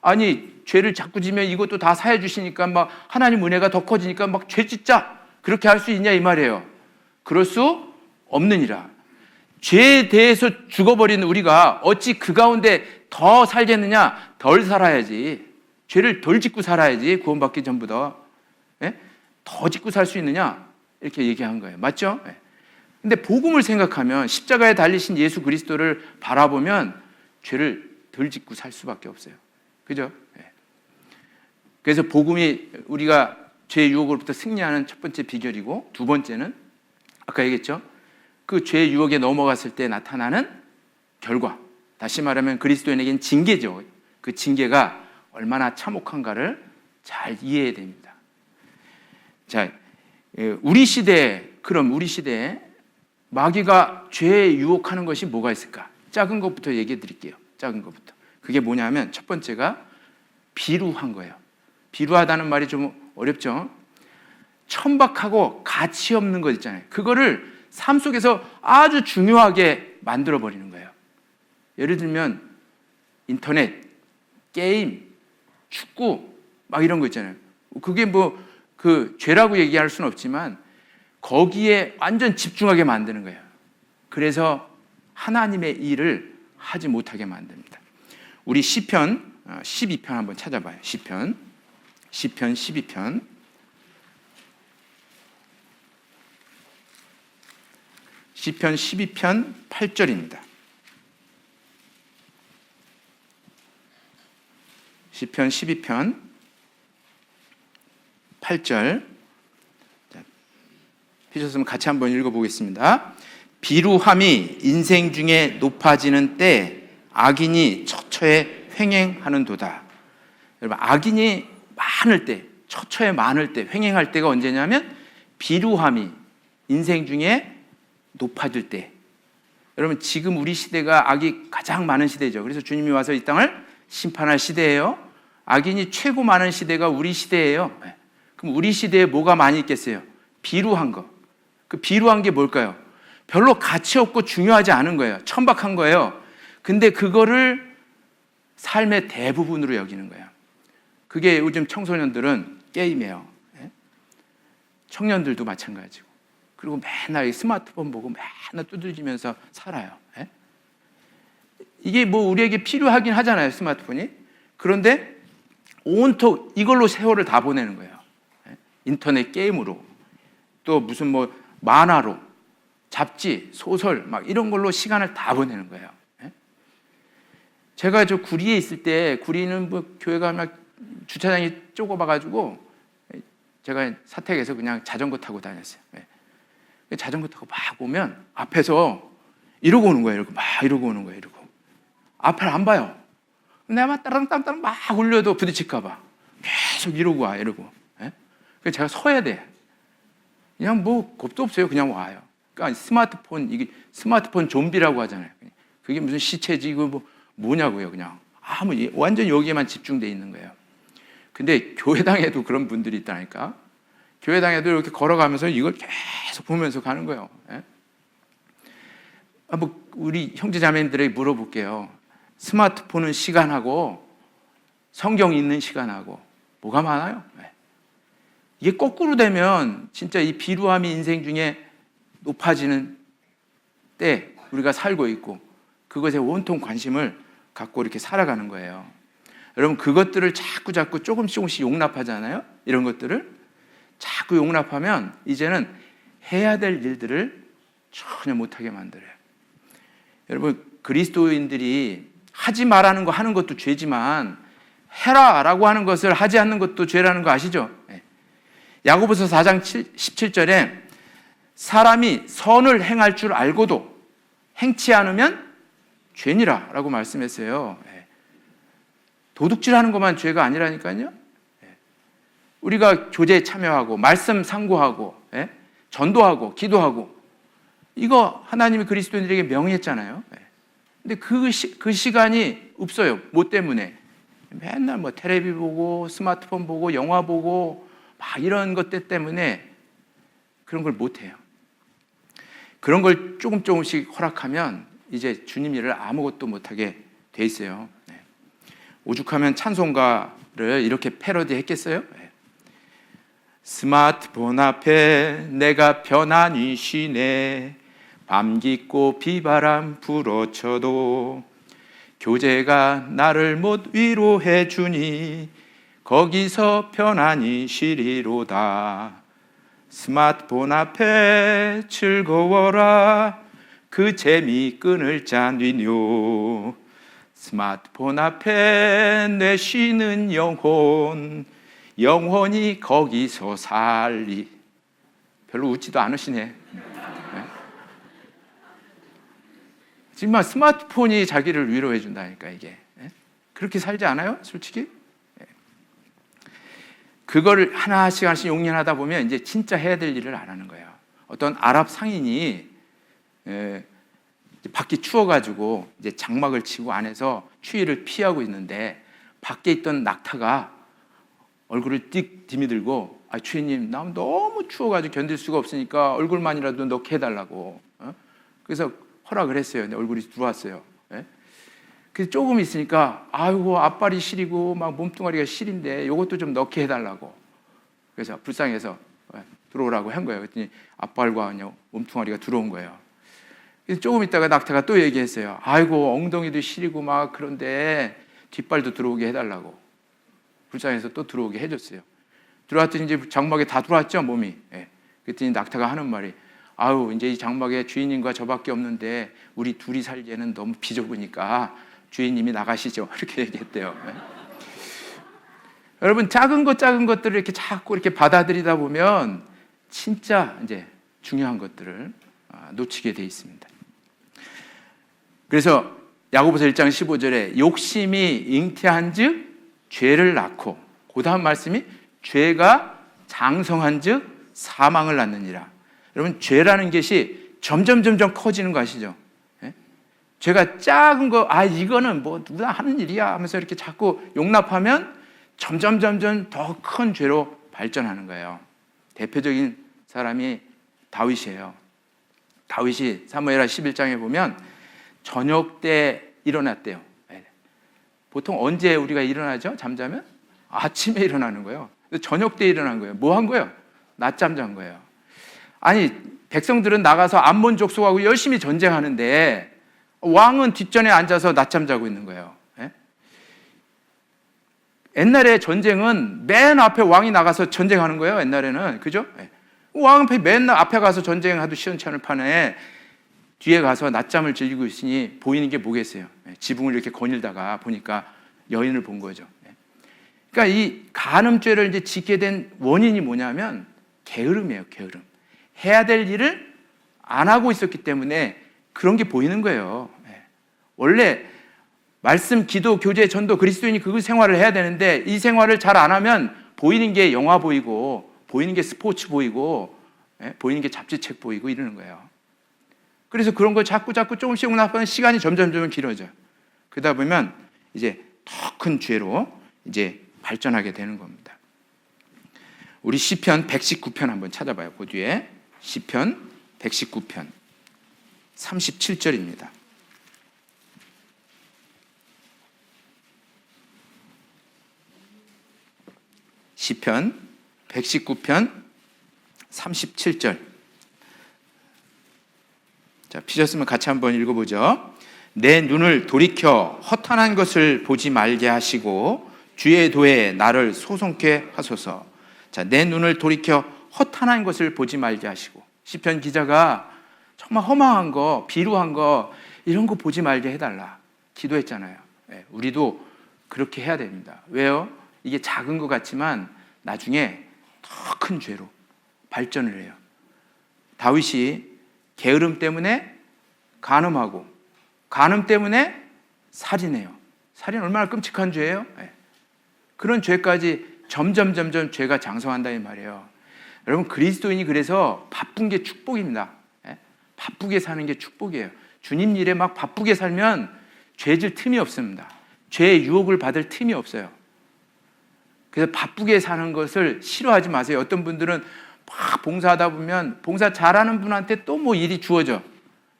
아니, 죄를 자꾸 지면 이것도 다 사해 주시니까 막 하나님 은혜가 더 커지니까 막 죄 짓자. 그렇게 할 수 있냐 이 말이에요. 그럴 수 없느니라. 죄에 대해서 죽어버린 우리가 어찌 그 가운데 더 살겠느냐? 덜 살아야지. 죄를 덜 짓고 살아야지. 구원받기 전보다. 예? 더 짓고 살 수 있느냐? 이렇게 얘기한 거예요. 맞죠? 예. 근데 복음을 생각하면, 십자가에 달리신 예수 그리스도를 바라보면 죄를 덜 짓고 살 수밖에 없어요. 그죠? 예. 그래서 복음이 우리가 죄의 유혹으로부터 승리하는 첫 번째 비결이고, 두 번째는 아까 얘기했죠. 그 죄의 유혹에 넘어갔을 때 나타나는 결과, 다시 말하면 그리스도인에겐 징계죠. 그 징계가 얼마나 참혹한가를 잘 이해해야 됩니다. 자, 우리 시대에 마귀가 죄에 유혹하는 것이 뭐가 있을까? 작은 것부터 얘기해 드릴게요. 작은 것부터. 그게 뭐냐면 첫 번째가 비루한 거예요. 비루하다는 말이 좀 어렵죠? 천박하고 가치 없는 것 있잖아요. 그거를 삶 속에서 아주 중요하게 만들어 버리는 거예요. 예를 들면 인터넷, 게임, 축구 막 이런 거 있잖아요. 그게 뭐 그 죄라고 얘기할 수는 없지만 거기에 완전 집중하게 만드는 거예요. 그래서 하나님의 일을 하지 못하게 만듭니다. 우리 시편 12편 한번 찾아봐요. 시편 12편. 시편 12편 8절입니다. 시편 12편 8절. 피셨으면 같이 한번 읽어보겠습니다. 비루함이 인생 중에 높아지는 때 악인이 처처에 횡행하는도다. 여러분, 악인이 많을 때, 처처에 많을 때, 횡행할 때가 언제냐면 비루함이 인생 중에 높아질 때. 여러분, 지금 우리 시대가 악이 가장 많은 시대죠. 그래서 주님이 와서 이 땅을 심판할 시대예요. 악인이 최고 많은 시대가 우리 시대예요. 그럼 우리 시대에 뭐가 많이 있겠어요? 비루한 거. 그 비루한 게 뭘까요? 별로 가치 없고 중요하지 않은 거예요. 천박한 거예요. 근데 그거를 삶의 대부분으로 여기는 거예요. 그게 요즘 청소년들은 게임이에요. 청년들도 마찬가지고. 그리고 맨날 스마트폰 보고 맨날 두드리면서 살아요. 이게 뭐 우리에게 필요하긴 하잖아요, 스마트폰이. 그런데 온통 이걸로 세월을 다 보내는 거예요. 인터넷 게임으로, 또 무슨 뭐 만화로, 잡지, 소설 막 이런 걸로 시간을 다 보내는 거예요. 제가 저 구리에 있을 때, 구리는 뭐 교회가 막 주차장이 좁아가지고 제가 사택에서 그냥 자전거 타고 다녔어요. 자전거 타고 막 오면 앞에서 이러고 오는 거예요. 이러고 오는 거예요. 이러고 앞을 안 봐요. 내가 막 따랑따랑 막 울려도 부딪힐까봐 계속 이러고 와. 이러고. 그래서 제가 서야 돼. 그냥 뭐 겁도 없어요. 그냥 와요. 그러니까 이게 스마트폰 좀비라고 하잖아요. 그게 무슨 시체지 이거 뭐냐고요. 그냥 완전 여기에만 집중돼 있는 거예요. 근데 교회당에도 그런 분들이 있다니까. 교회당에도 이렇게 걸어가면서 이걸 계속 보면서 가는 거예요. 뭐 우리 형제자매님들에게 물어볼게요. 스마트폰은 시간하고 성경 읽는 시간하고 뭐가 많아요? 이게 거꾸로 되면 진짜 이 비루함이 인생 중에 높아지는 때 우리가 살고 있고 그것에 온통 관심을 갖고 이렇게 살아가는 거예요. 여러분, 그것들을 자꾸 조금씩 용납하잖아요. 이런 것들을 자꾸 용납하면 이제는 해야 될 일들을 전혀 못하게 만들어요. 여러분, 그리스도인들이 하지 말라는 거 하는 것도 죄지만 해라라고 하는 것을 하지 않는 것도 죄라는 거 아시죠? 야고보서 4장 17절에 사람이 선을 행할 줄 알고도 행치 않으면 죄니라 라고 말씀했어요. 도둑질하는 것만 죄가 아니라니까요. 우리가 교제에 참여하고 말씀 상고하고 전도하고 기도하고 이거 하나님이 그리스도인들에게 명했잖아요. 근데 그 시간이 없어요. 뭐 때문에? 맨날 뭐 텔레비 보고 스마트폰 보고 영화 보고 막 이런 것들 때문에 그런 걸 못해요. 그런 걸 조금씩 허락하면 이제 주님 일을 아무것도 못하게 돼 있어요. 오죽하면 찬송가를 이렇게 패러디 했겠어요? 스마트폰 앞에 내가 편안히 쉬네. 밤 깊고 비바람 불어쳐도 교제가 나를 못 위로해 주니 거기서 편안히 쉬리로다. 스마트폰 앞에 즐거워라. 그 재미 끊을 잔디뇨. 스마트폰 앞에 내 쉬는 영혼이 거기서 살리. 별로 웃지도 않으시네. 정말 스마트폰이 자기를 위로해 준다니까 이게. 그렇게 살지 않아요? 솔직히? 그거를 하나씩 용인하다 보면 이제 진짜 해야 될 일을 안 하는 거예요. 어떤 아랍 상인이 밖이 추워가지고 이제 장막을 치고 안에서 추위를 피하고 있는데 밖에 있던 낙타가 얼굴을 띡 디미들고 주인님 나 너무 추워가지고 견딜 수가 없으니까 얼굴만이라도 넣게 해달라고. 그래서 허락을 했어요. 근데 얼굴이 들어왔어요. 그래서 조금 있으니까 아이고 앞발이 시리고 막 몸뚱아리가 시린데 이것도 좀 넣게 해달라고. 그래서 불쌍해서 들어오라고 한 거예요. 그랬더니 앞발과 몸뚱아리가 들어온 거예요. 그래서 조금 있다가 낙타가 또 얘기했어요. 아이고 엉덩이도 시리고 막 그런데 뒷발도 들어오게 해달라고. 불쌍해서 또 들어오게 해줬어요. 들어왔더니 이제 장막에 다 들어왔죠 몸이. 그랬더니 낙타가 하는 말이 아유 이제 이 장막에 주인님과 저밖에 없는데 우리 둘이 살기에는 너무 비좁으니까 주인님이 나가시죠. 이렇게 얘기했대요. 여러분 작은 것들을 이렇게 자꾸 이렇게 받아들이다 보면 진짜 이제 중요한 것들을 놓치게 돼 있습니다. 그래서 야고보서 1장 15절에 욕심이 잉태한즉 죄를 낳고 그 다음 말씀이 죄가 장성한즉 사망을 낳느니라. 여러분 죄라는 것이 점점 커지는 거 아시죠? 죄가 작은 거 이거는 뭐 누가 하는 일이야 하면서 이렇게 자꾸 용납하면 점점 더 큰 죄로 발전하는 거예요. 대표적인 사람이 다윗이에요. 다윗이 사무엘하 11장에 보면 저녁 때 일어났대요. 보통 언제 우리가 일어나죠? 잠자면? 아침에 일어나는 거예요. 저녁 때 일어난 거예요. 뭐 한 거예요? 낮잠 잔 거예요. 아니 백성들은 나가서 암몬 족속하고 열심히 전쟁하는데 왕은 뒷전에 앉아서 낮잠 자고 있는 거예요. 옛날에 전쟁은 맨 앞에 왕이 나가서 전쟁하는 거예요. 옛날에는 그죠? 왕은 맨 앞에 가서 전쟁하도 시원찮을 판에 뒤에 가서 낮잠을 즐기고 있으니 보이는 게 뭐겠어요? 지붕을 이렇게 거닐다가 보니까 여인을 본 거죠. 그러니까 이 간음죄를 이제 짓게 된 원인이 뭐냐면 게으름이에요. 게으름. 해야 될 일을 안 하고 있었기 때문에 그런 게 보이는 거예요. 원래 말씀, 기도, 교제, 전도, 그리스도인이 그 생활을 해야 되는데 이 생활을 잘 안 하면 보이는 게 영화 보이고 보이는 게 스포츠 보이고 보이는 게 잡지책 보이고 이러는 거예요. 그래서 그런 걸 자꾸 조금씩 용납하면 시간이 점점 길어져요. 그러다 보면 이제 더 큰 죄로 이제 발전하게 되는 겁니다. 우리 시편 119편 한번 찾아봐요. 그 뒤에 시편 119편 37절입니다. 시편 119편 37절. 자, 피셨으면 같이 한번 읽어보죠. 내 눈을 돌이켜 허탄한 것을 보지 말게 하시고 주의 도에 나를 소송케 하소서. 자, 내 눈을 돌이켜 허탄한 것을 보지 말게 하시고. 시편 기자가 정말 허망한 거, 비루한 거 이런 거 보지 말게 해달라 기도했잖아요. 우리도 그렇게 해야 됩니다. 왜요? 이게 작은 것 같지만 나중에 더 큰 죄로 발전을 해요. 다윗이 게으름 때문에 간음하고 간음 때문에 살인해요. 살인 얼마나 끔찍한 죄예요? 그런 죄까지 점점 죄가 장성한다 이 말이에요. 여러분, 그리스도인이 그래서 바쁜 게 축복입니다. 바쁘게 사는 게 축복이에요. 주님 일에 막 바쁘게 살면 죄질 틈이 없습니다. 죄의 유혹을 받을 틈이 없어요. 그래서 바쁘게 사는 것을 싫어하지 마세요. 어떤 분들은 막 봉사하다 보면 봉사 잘하는 분한테 또 뭐 일이 주어져.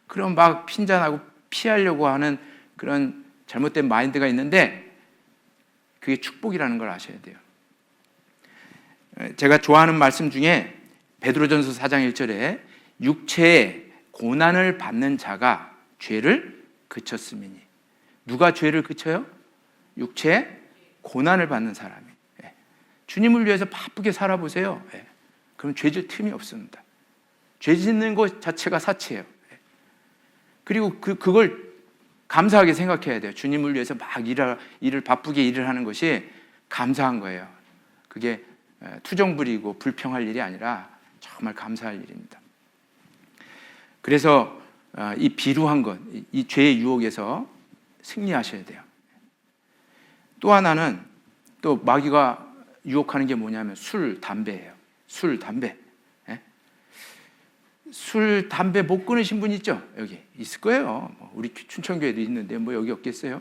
그럼 막 핀잔하고 피하려고 하는 그런 잘못된 마인드가 있는데 그게 축복이라는 걸 아셔야 돼요. 제가 좋아하는 말씀 중에 베드로전서 4장 1절에 육체의 고난을 받는 자가 죄를 그쳤음이니. 누가 죄를 그쳐요? 육체의 고난을 받는 사람이. 주님을 위해서 바쁘게 살아보세요. 그럼 죄질 틈이 없습니다. 죄 짓는 것 자체가 사치예요. 그리고 그걸 감사하게 생각해야 돼요. 주님을 위해서 막 바쁘게 일을 하는 것이 감사한 거예요. 그게 투정 부리고 불평할 일이 아니라 정말 감사할 일입니다. 그래서 이 비루한 것, 이 죄의 유혹에서 승리하셔야 돼요. 또 하나는 또 마귀가 유혹하는 게 뭐냐면 술, 담배예요. 술, 담배. 술, 담배 못 끊으신 분 있죠? 여기 있을 거예요. 우리 춘천교회도 있는데 뭐 여기 없겠어요?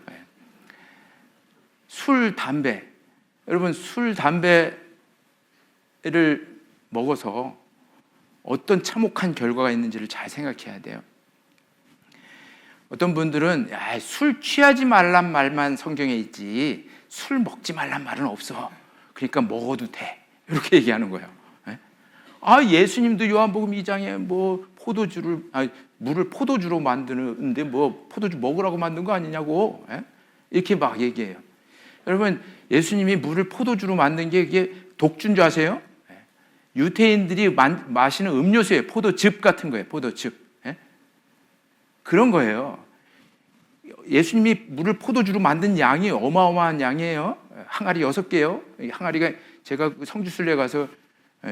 술, 담배. 여러분, 술, 담배를 먹어서 어떤 참혹한 결과가 있는지를 잘 생각해야 돼요. 어떤 분들은 술 취하지 말란 말만 성경에 있지 술 먹지 말란 말은 없어. 그러니까 먹어도 돼. 이렇게 얘기하는 거예요. 예수님도 요한복음 2장에 뭐 물을 포도주로 만드는데 뭐 포도주 먹으라고 만든 거 아니냐고 이렇게 막 얘기해요. 여러분, 예수님이 물을 포도주로 만든 게 그게 독주인 줄 아세요? 유태인들이 마시는 음료수예요. 포도즙 같은 거예요. 포도즙. 그런 거예요. 예수님이 물을 포도주로 만든 양이 어마어마한 양이에요. 항아리 6개요. 항아리가 제가 성주순례 가서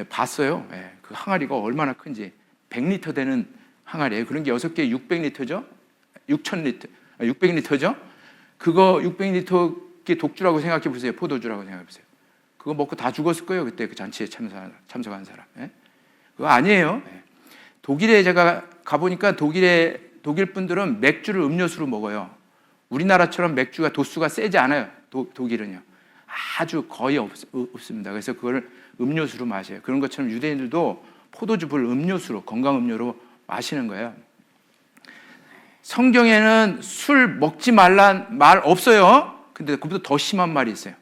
봤어요. 그 항아리가 얼마나 큰지. 100리터 되는 항아리예요. 그런 게 6개 600리터죠. 6000리터. 600리터죠. 그거 600리터 독주라고 생각해 보세요. 포도주라고 생각해 보세요. 그거 먹고 다 죽었을 거예요. 그때 그 잔치에 참석한 사람. 그거 아니에요. 독일에 제가 가보니까 독일 분들은 맥주를 음료수로 먹어요. 우리나라처럼 맥주가 도수가 세지 않아요. 독일은요. 아주 거의 없습니다. 그래서 그걸 음료수로 마셔요. 그런 것처럼 유대인들도 포도주를 음료수로, 건강음료로 마시는 거예요. 성경에는 술 먹지 말란 말 없어요. 근데 그보다 더 심한 말이 있어요.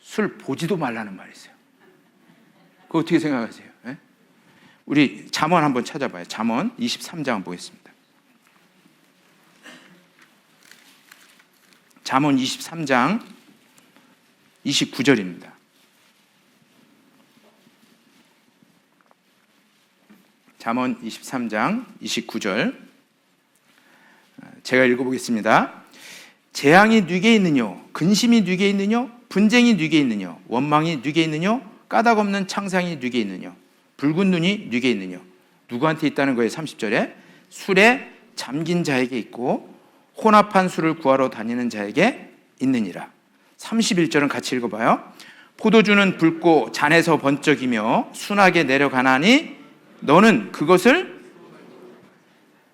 술 보지도 말라는 말이 있어요. 그거 어떻게 생각하세요? 우리 잠언 한번 찾아봐요. 잠언 23장 보겠습니다. 잠언 23장 29절입니다. 잠언 23장 29절 제가 읽어보겠습니다. 재앙이 뉘게 있느뇨? 근심이 뉘게 있느뇨? 분쟁이 뉘게 있느뇨? 원망이 뉘게 있느뇨? 까닭 없는 창상이 뉘게 있느뇨? 붉은 눈이 뉘게 있느뇨? 누구한테 있다는 거예요? 30절에 술에 잠긴 자에게 있고 혼합한 술을 구하러 다니는 자에게 있느니라. 31절은 같이 읽어봐요. 포도주는 붉고 잔에서 번쩍이며 순하게 내려가나니 너는 그것을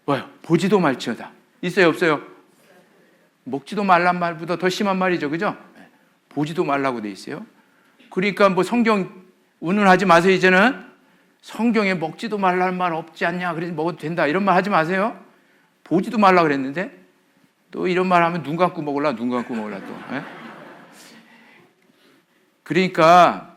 뭐요? 보지도 말지어다. 있어요 없어요? 먹지도 말란 말보다 더 심한 말이죠. 그죠? 보지도 말라고 돼 있어요. 그러니까 뭐 성경 운운하지 마세요. 이제는 성경에 먹지도 말라는 말 없지 않냐, 그래서 먹어도 된다 이런 말 하지 마세요. 보지도 말라 그랬는데 또 이런 말 하면 눈 감고 먹으려 또. 그러니까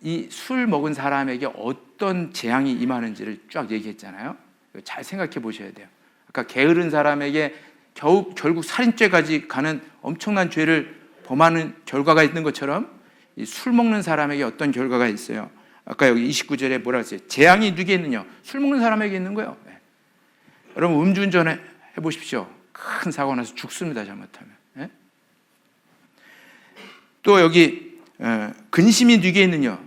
이 술 먹은 사람에게 어떤 재앙이 임하는지를 쫙 얘기했잖아요. 잘 생각해 보셔야 돼요. 아까 게으른 사람에게 결국 살인죄까지 가는 엄청난 죄를 범하는 결과가 있는 것처럼 이 술 먹는 사람에게 어떤 결과가 있어요. 아까 여기 29절에 뭐라 했어요? 재앙이 누구에게 있느냐? 술 먹는 사람에게 있는 거예요. 여러분 음주운전 해보십시오. 큰 사고 나서 죽습니다. 잘못하면. 또 여기 근심이 누구에게 있느냐?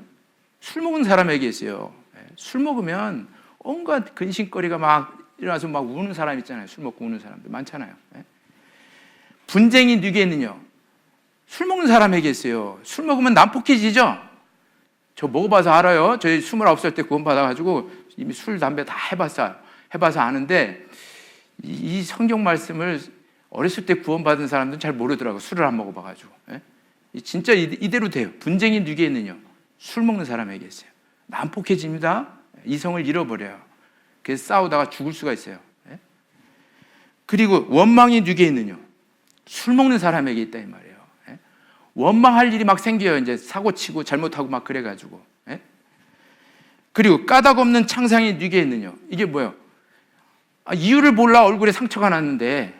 술 먹은 사람에게 있어요. 술 먹으면 온갖 근심거리가 막 일어나서 막 우는 사람 있잖아요. 술 먹고 우는 사람들 많잖아요. 분쟁이 누구에게 있느냐? 술 먹는 사람에게 있어요. 술 먹으면 난폭해지죠? 저 먹어봐서 알아요. 저희 29살 때 구원 받아가지고 이미 술, 담배 다 해봐서 아는데 이 성경 말씀을 어렸을 때 구원 받은 사람들은 잘 모르더라고요. 술을 안 먹어봐가지고. 진짜 이대로 돼요. 분쟁이 누구에 있느냐? 술 먹는 사람에게 있어요. 난폭해집니다. 이성을 잃어버려요. 그래서 싸우다가 죽을 수가 있어요. 그리고 원망이 누구에 있느냐? 술 먹는 사람에게 있다 이 말이에요. 원망할 일이 막 생겨요. 이제 사고 치고 잘못하고 막 그래가지고. 그리고 까닭 없는 창상이 누구에 있느냐? 이게 뭐예요? 이유를 몰라 얼굴에 상처가 났는데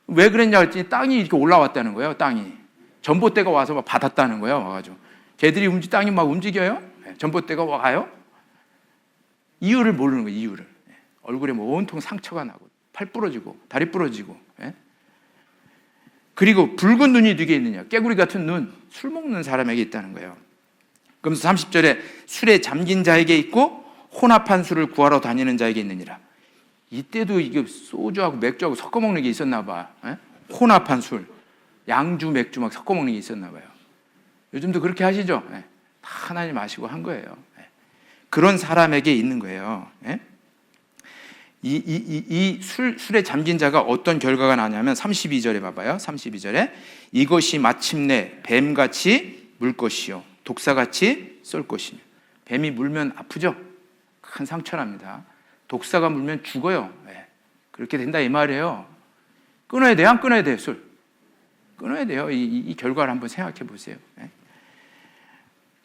왜 그랬냐 했더니 땅이 이렇게 올라왔다는 거예요. 땅이 전봇대가 와서 막 받았다는 거예요. 와가지고 걔들이 땅이 막 움직여요. 전봇대가 와요. 이유를 모르는 거예요. 이유를. 얼굴에 뭐 온통 상처가 나고 팔 부러지고 다리 부러지고. 그리고 붉은 눈이 누구에 있느냐? 깨구리 같은 눈, 술 먹는 사람에게 있다는 거예요. 그러면서 30절에 술에 잠긴 자에게 있고 혼합한 술을 구하러 다니는 자에게 있느니라. 이때도 이게 소주하고 맥주하고 섞어 먹는 게 있었나 봐. 혼합한 술, 양주, 맥주 막 섞어 먹는 게 있었나 봐요. 요즘도 그렇게 하시죠? 다 하나님 아시고 한 거예요. 그런 사람에게 있는 거예요. 술에 잠긴 자가 어떤 결과가 나냐면 32절에 봐봐요. 32절에 이것이 마침내 뱀같이 물 것이요 독사같이 쏠 것이며. 뱀이 물면 아프죠? 큰 상처납니다. 독사가 물면 죽어요. 그렇게 된다 이 말이에요. 끊어야 돼요? 안 끊어야 돼요? 술 끊어야 돼요. 이 결과를 한번 생각해 보세요.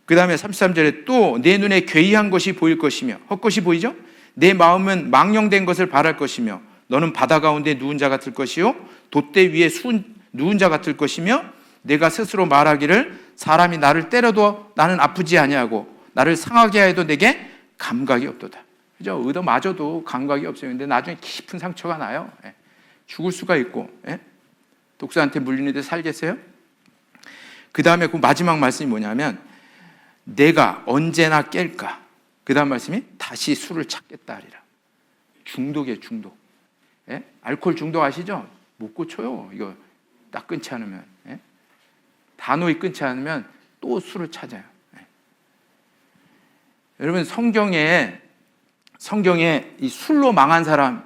그 다음에 33절에 또 내 눈에 괴이한 것이 보일 것이며. 헛것이 보이죠? 내 마음은 망령된 것을 바랄 것이며 너는 바다 가운데 누운 자 같을 것이요 돛대 위에 누운 자 같을 것이며 내가 스스로 말하기를 사람이 나를 때려도 나는 아프지 아니하고 나를 상하게 하여도 내게 감각이 없도다. 그죠? 의도 맞아도 감각이 없어요. 근데 나중에 깊은 상처가 나요. 죽을 수가 있고. 독사한테 물리는데 살겠어요? 그 다음에 그 마지막 말씀이 뭐냐면 내가 언제나 깰까? 그 다음 말씀이 다시 술을 찾겠다 하리라. 중독이에요. 중독. 알코올 중독 아시죠? 못 고쳐요. 이거 딱 끊지 않으면. 단호히 끊지 않으면 또 술을 찾아요. 여러분 성경에 이 술로 망한 사람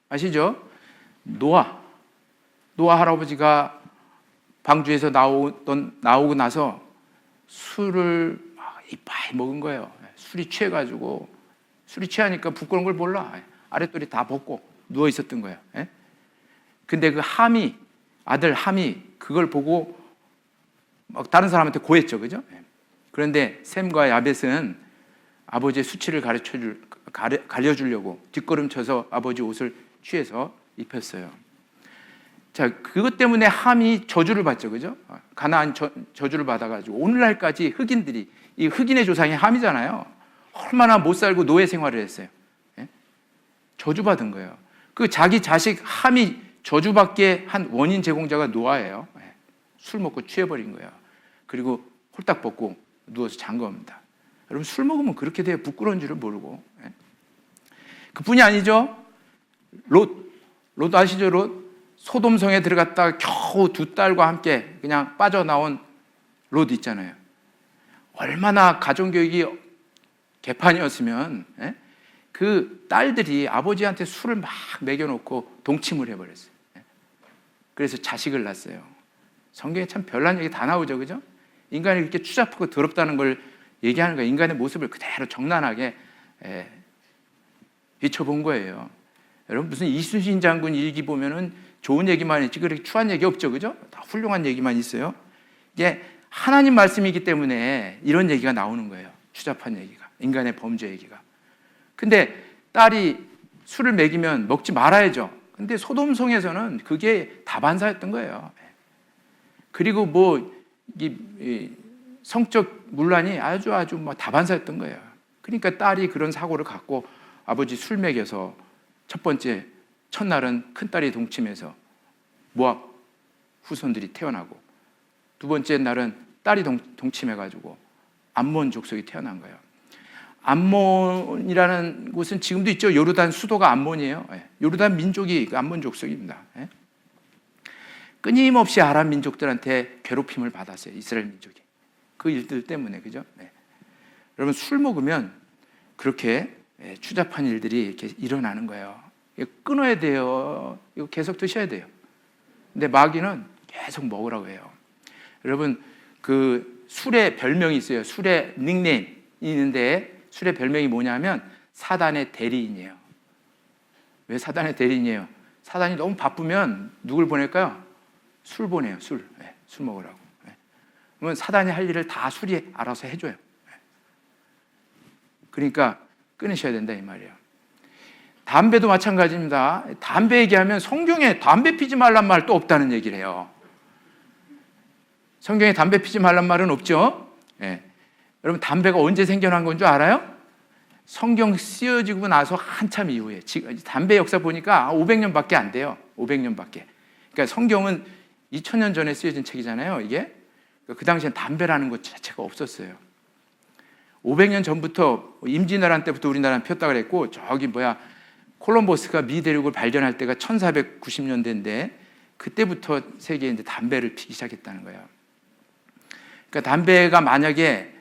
아시죠? 노아 할아버지가 방주에서 나오고 나서 술을 이빨 먹은 거예요. 술이 취해가지고 술이 취하니까 부끄러운 걸 몰라. 아랫도리 다 벗고 누워 있었던 거예요. 근데 그 아들 함이 그걸 보고 막 다른 사람한테 고했죠, 그죠? 그런데 셈과 야벳은 아버지의 수치를 가려주려고 뒷걸음쳐서 아버지 옷을 취해서 입혔어요. 자, 그것 때문에 함이 저주를 받죠, 그죠? 가나안 저주를 받아가지고 오늘날까지 흑인들이 이 흑인의 조상이 함이잖아요. 얼마나 못 살고 노예 생활을 했어요. 저주받은 거예요. 그 자기 자식 함이 저주받게 한 원인 제공자가 노아예요. 술 먹고 취해버린 거예요. 그리고 홀딱 벗고 누워서 잔 겁니다. 여러분 술 먹으면 그렇게 돼요. 부끄러운 줄을 모르고. 그뿐이 아니죠. 롯 아시죠? 롯 소돔성에 들어갔다가 겨우 두 딸과 함께 그냥 빠져나온 롯 있잖아요. 얼마나 가정교육이 개판이었으면 그 딸들이 아버지한테 술을 막 먹여놓고 동침을 해버렸어요. 그래서 자식을 낳았어요. 성경에 참 별난 얘기 다 나오죠, 그죠? 인간이 그렇게 추잡하고 더럽다는 걸 얘기하는 거예요. 인간의 모습을 그대로 정난하게 비춰본 거예요. 여러분 무슨 이순신 장군 일기 보면은 좋은 얘기만 있지 그렇게 추한 얘기 없죠, 그죠? 다 훌륭한 얘기만 있어요. 이게 하나님 말씀이기 때문에 이런 얘기가 나오는 거예요. 추잡한 얘기가, 인간의 범죄 얘기가. 근데 딸이 술을 먹이면 먹지 말아야죠. 근데 소돔성에서는 그게 다반사였던 거예요. 그리고 이 성적 문란이 아주 뭐 다반사였던 거예요. 그러니까 딸이 그런 사고를 갖고 아버지 술 먹여서 첫날은 큰딸이 동침해서 모압 후손들이 태어나고 두 번째 날은 딸이 동침해가지고 암몬 족속이 태어난 거예요. 암몬이라는 곳은 지금도 있죠. 요르단 수도가 암몬이에요. 요르단 민족이 그 암몬 족속입니다. 끊임없이 아랍 민족들한테 괴롭힘을 받았어요. 이스라엘 민족이. 그 일들 때문에, 그죠? 네. 여러분, 술 먹으면 그렇게 추잡한 일들이 이렇게 일어나는 거예요. 이거 끊어야 돼요. 이거 계속 드셔야 돼요. 근데 마귀는 계속 먹으라고 해요. 여러분, 그 술의 별명이 있어요. 술의 닉네임이 있는데, 술의 별명이 뭐냐면 사단의 대리인이에요. 왜 사단의 대리인이에요? 사단이 너무 바쁘면 누굴 보낼까요? 술 보내요. 술. 네, 술 먹으라고. 네. 그러면 사단이 할 일을 다 술이 알아서 해줘요. 네. 그러니까 끊으셔야 된다 이 말이에요. 담배도 마찬가지입니다. 담배 얘기하면 성경에 담배 피지 말란 말 또 없다는 얘기를 해요. 성경에 담배 피지 말란 말은 없죠. 네. 여러분, 담배가 언제 생겨난 건 줄 알아요? 성경 쓰여지고 나서 한참 이후에. 담배 역사 보니까 500년밖에 안 돼요. 500년밖에. 그러니까 성경은 2000년 전에 쓰여진 책이잖아요, 이게. 그 당시엔 담배라는 것 자체가 없었어요. 500년 전부터, 임진왜란 때부터 우리나라는 폈다 그랬고, 콜럼버스가 미 대륙을 발견할 때가 1490년대인데, 그때부터 세계에 이제 담배를 피기 시작했다는 거예요. 그러니까 담배가 만약에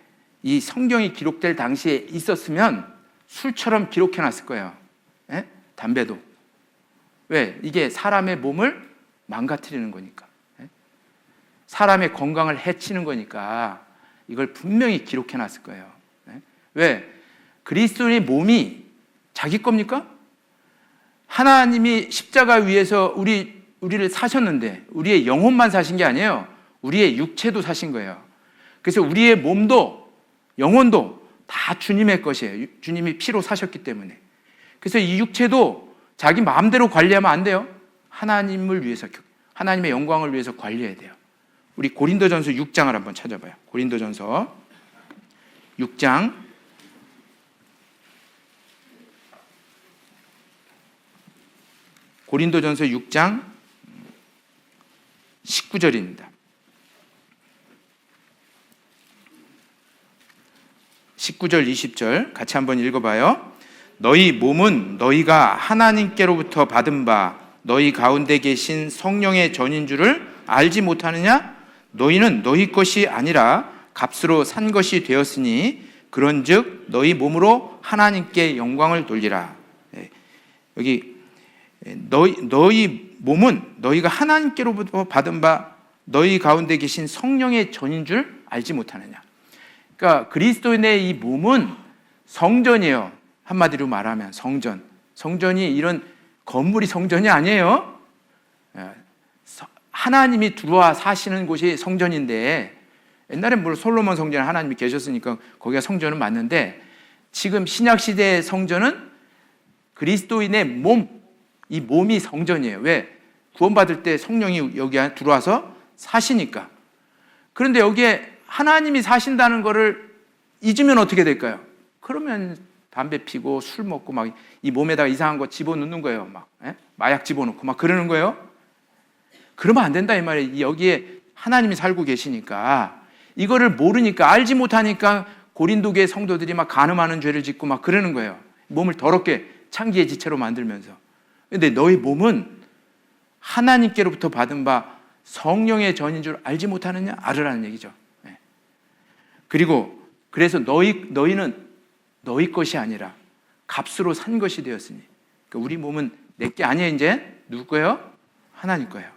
이 성경이 기록될 당시에 있었으면 술처럼 기록해놨을 거예요. 예? 담배도. 왜? 이게 사람의 몸을 망가뜨리는 거니까. 예? 사람의 건강을 해치는 거니까 이걸 분명히 기록해놨을 거예요. 예? 왜? 그리스도의 몸이 자기 겁니까? 하나님이 십자가 위에서 우리를 사셨는데 우리의 영혼만 사신 게 아니에요. 우리의 육체도 사신 거예요. 그래서 우리의 몸도 영혼도 다 주님의 것이에요. 주님이 피로 사셨기 때문에. 그래서 이 육체도 자기 마음대로 관리하면 안 돼요. 하나님을 위해서, 하나님의 영광을 위해서 관리해야 돼요. 우리 고린도전서 6장을 한번 찾아봐요. 고린도전서 6장 19절입니다. 19절 20절 같이 한번 읽어봐요. 너희 몸은 너희가 하나님께로부터 받은 바 너희 가운데 계신 성령의 전인 줄을 알지 못하느냐? 너희는 너희 것이 아니라 값으로 산 것이 되었으니 그런즉 너희 몸으로 하나님께 영광을 돌리라. 여기 너희 몸은 너희가 하나님께로부터 받은 바 너희 가운데 계신 성령의 전인 줄 알지 못하느냐? 그러니까 그리스도인의 이 몸은 성전이에요. 한마디로 말하면 성전. 성전이 이런 건물이 성전이 아니에요. 하나님이 들어와 사시는 곳이 성전인데, 옛날엔 물론 솔로몬 성전에 하나님이 계셨으니까 거기가 성전은 맞는데, 지금 신약 시대의 성전은 그리스도인의 몸, 이 몸이 성전이에요. 왜? 구원받을 때 성령이 여기 안에 들어와서 사시니까. 그런데 여기에 하나님이 사신다는 거를 잊으면 어떻게 될까요? 그러면 담배 피고 술 먹고 막 이 몸에다가 이상한 거 집어넣는 거예요. 막 마약 집어넣고 막 그러는 거예요. 그러면 안 된다 이 말이에요. 여기에 하나님이 살고 계시니까 이거를 모르니까, 알지 못하니까 고린도 교회 성도들이 막 간음하는 죄를 짓고 막 그러는 거예요. 몸을 더럽게 창기의 지체로 만들면서. 근데 너희 몸은 하나님께로부터 받은 바 성령의 전인 줄 알지 못하느냐? 알으라는 얘기죠. 그리고 그래서 너희는 너희 것이 아니라 값으로 산 것이 되었으니, 그러니까 우리 몸은 내 게 아니에요. 이제 누구 거예요? 하나님 거예요.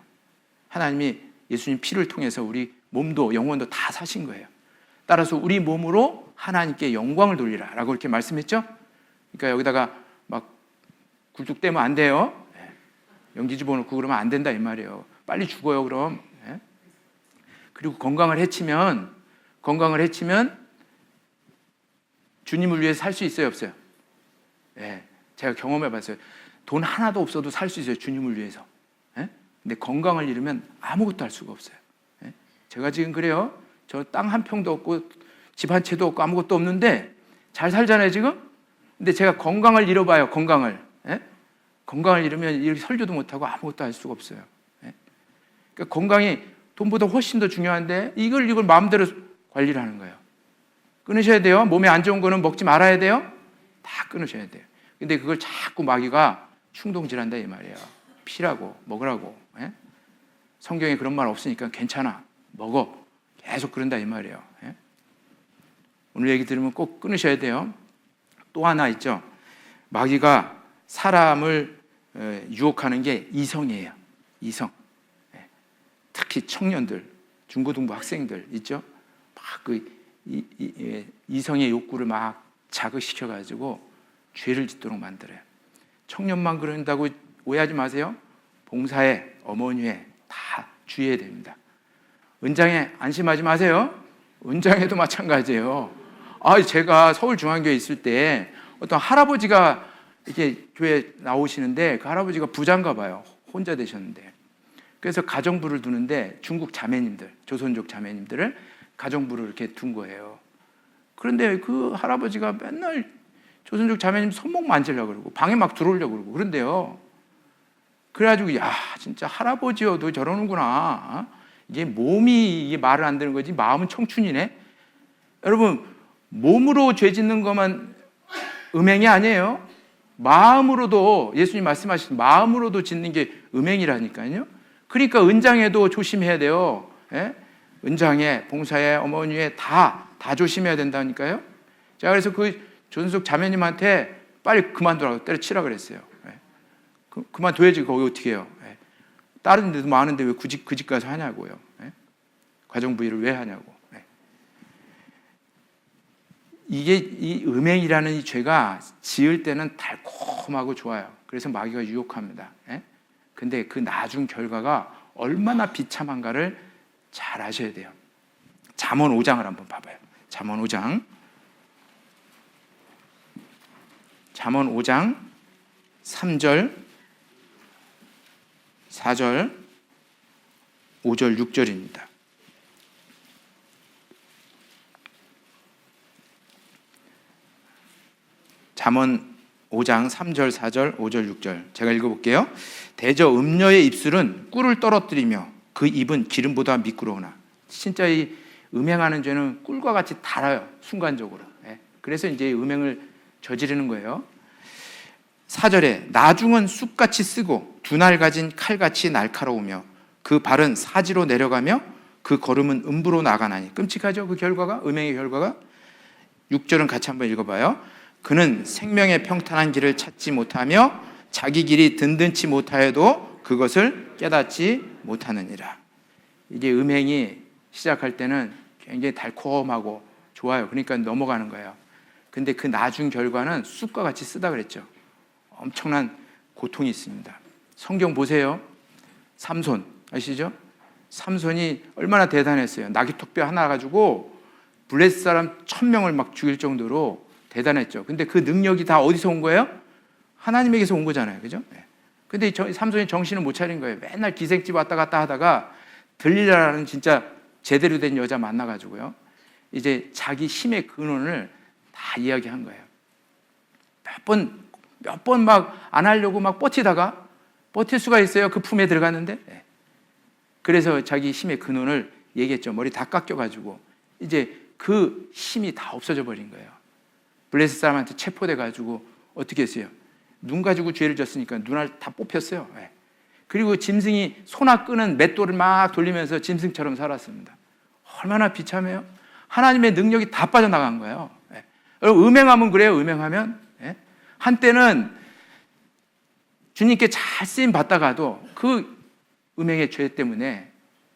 하나님이 예수님 피를 통해서 우리 몸도 영혼도 다 사신 거예요. 따라서 우리 몸으로 하나님께 영광을 돌리라 라고 이렇게 말씀했죠. 그러니까 여기다가 막 굴뚝대면 안 돼요. 연기 집어넣고 그러면 안 된다 이 말이에요. 빨리 죽어요 그럼. 그리고 건강을 해치면 주님을 위해서 살 수 있어요 없어요? 제가 경험해 봤어요. 돈 하나도 없어도 살 수 있어요, 주님을 위해서. 근데 건강을 잃으면 아무것도 할 수가 없어요. 제가 지금 그래요. 저 땅 한 평도 없고 집 한 채도 없고 아무것도 없는데 잘 살잖아요 지금. 근데 제가 건강을 잃어봐요. 건강을 잃으면 이렇게 설교도 못하고 아무것도 할 수가 없어요. 그러니까 건강이 돈보다 훨씬 더 중요한데 이걸 마음대로 관리를 하는 거예요. 끊으셔야 돼요. 몸에 안 좋은 거는 먹지 말아야 돼요. 다 끊으셔야 돼요. 근데 그걸 자꾸 마귀가 충동질한다 이 말이에요. 피라고 먹으라고. 성경에 그런 말 없으니까 괜찮아, 먹어. 계속 그런다 이 말이에요. 예? 오늘 얘기 들으면 꼭 끊으셔야 돼요. 또 하나 있죠. 마귀가 사람을 유혹하는 게 이성이에요. 이성. 예. 특히 청년들, 중고등부 학생들 있죠. 막 이성의 욕구를 막 자극시켜가지고 죄를 짓도록 만들어요. 청년만 그런다고 오해하지 마세요. 봉사에, 어머니에 다 주의해야 됩니다. 은장에 안심하지 마세요. 은장에도 마찬가지예요. 제가 서울중앙교회에 있을 때 어떤 할아버지가 이렇게 교회 나오시는데 그 할아버지가 부자인가 봐요. 혼자 되셨는데. 그래서 가정부를 두는데 중국 자매님들, 조선족 자매님들을 가정부를 이렇게 둔 거예요. 그런데 그 할아버지가 맨날 조선족 자매님 손목 만지려고 그러고 방에 막 들어오려고 그러고 그런데요. 그래가지고 야 진짜 할아버지여도 저러는구나. 이게 몸이 이게 말을 안 듣는 거지 마음은 청춘이네. 여러분 몸으로 죄 짓는 것만 음행이 아니에요. 마음으로도 예수님 말씀하신 마음으로도 짓는 게 음행이라니까요. 그러니까 은장에도 조심해야 돼요. 예? 은장에, 봉사에, 어머니에 다 조심해야 된다니까요. 자 그래서 그 조선족 자매님한테 빨리 그만두라고 때려치라 그랬어요. 예? 그만둬야지 거기 어떻게 해요. 예? 다른 데도 많은데 왜 굳이 그 집 가서 하냐고요. 예? 가정부의를 왜 하냐고. 예? 이게 이 음행이라는 이 죄가 지을 때는 달콤하고 좋아요. 그래서 마귀가 유혹합니다. 예? 근데 그 나중 결과가 얼마나 비참한가를 잘 아셔야 돼요. 잠언 5장을 한번 봐봐요. 잠언 5장 3절 4절 5절 6절입니다. 잠언 5장 3절 4절 5절 6절 제가 읽어볼게요. 대저 음녀의 입술은 꿀을 떨어뜨리며 그 입은 기름보다 미끄러우나. 진짜 이 음행하는 죄는 꿀과 같이 달아요. 순간적으로. 그래서 이제 음행을 저지르는 거예요. 4절에 나중은 쑥같이 쓰고 두 날 가진 칼같이 날카로우며 그 발은 사지로 내려가며 그 걸음은 음부로 나가나니. 끔찍하죠 그 결과가, 음행의 결과가. 6절은 같이 한번 읽어봐요. 그는 생명의 평탄한 길을 찾지 못하며 자기 길이 든든치 못하여도 그것을 깨닫지 못하느니라. 이게 음행이 시작할 때는 굉장히 달콤하고 좋아요. 그러니까 넘어가는 거예요. 근데 그 나중 결과는 쑥과 같이 쓰다 그랬죠. 엄청난 고통이 있습니다. 성경 보세요. 삼손 아시죠? 삼손이 얼마나 대단했어요. 나귀턱뼈 하나 가지고 블레셋 사람 1000명을 막 죽일 정도로 대단했죠. 근데 그 능력이 다 어디서 온 거예요? 하나님에게서 온 거잖아요. 그죠? 근데 삼손이 정신을 못 차린 거예요. 맨날 기생집 왔다 갔다 하다가 들릴라라는 진짜 제대로 된 여자 만나가지고요. 이제 자기 힘의 근원을 다 이야기한 거예요. 몇 번 막 안 하려고 막 버티다가 버틸 수가 있어요. 그 품에 들어갔는데. 그래서 자기 힘의 근원을 얘기했죠. 머리 다 깎여가지고 이제 그 힘이 다 없어져 버린 거예요. 블레셋 사람한테 체포돼가지고 어떻게 했어요? 눈 가지고 죄를 졌으니까 눈알 다 뽑혔어요. 그리고 짐승이 소나 끄는 맷돌을 막 돌리면서 짐승처럼 살았습니다. 얼마나 비참해요? 하나님의 능력이 다 빠져나간 거예요. 여러분 음행하면 그래요. 음행하면 한때는 주님께 잘 쓰임 받다가도 그 음행의 죄 때문에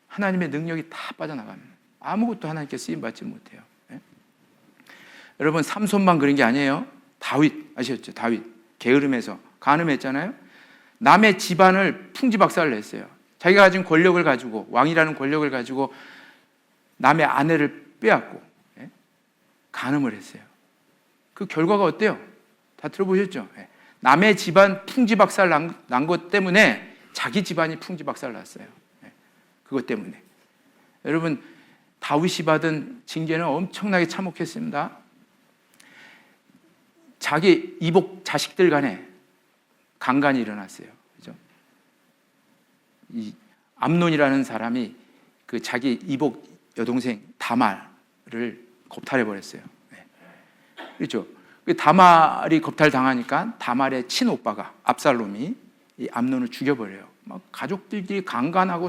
하나님의 능력이 다 빠져나갑니다. 아무것도 하나님께 쓰임 받지 못해요. 여러분 삼손만 그런 게 아니에요. 다윗 아시죠? 다윗 게으름해서 간음했잖아요. 남의 집안을 풍지박살을 냈어요. 자기가 가진 권력을 가지고 왕이라는 권력을 가지고 남의 아내를 빼앗고 간음을 했어요. 그 결과가 어때요? 다 들어보셨죠? 남의 집안 풍지박살 난 것 때문에 자기 집안이 풍지박살 났어요. 그것 때문에. 여러분 다윗이 받은 징계는 엄청나게 참혹했습니다. 자기 이복 자식들 간에 강간이 일어났어요. 그죠? 이 암논이라는 사람이 그 자기 이복 여동생 다말을 겁탈해 버렸어요. 그렇죠? 다말이 겁탈 당하니까 다말의 친오빠가 압살롬이 이 암논을 죽여버려요. 막 가족들끼리 강간하고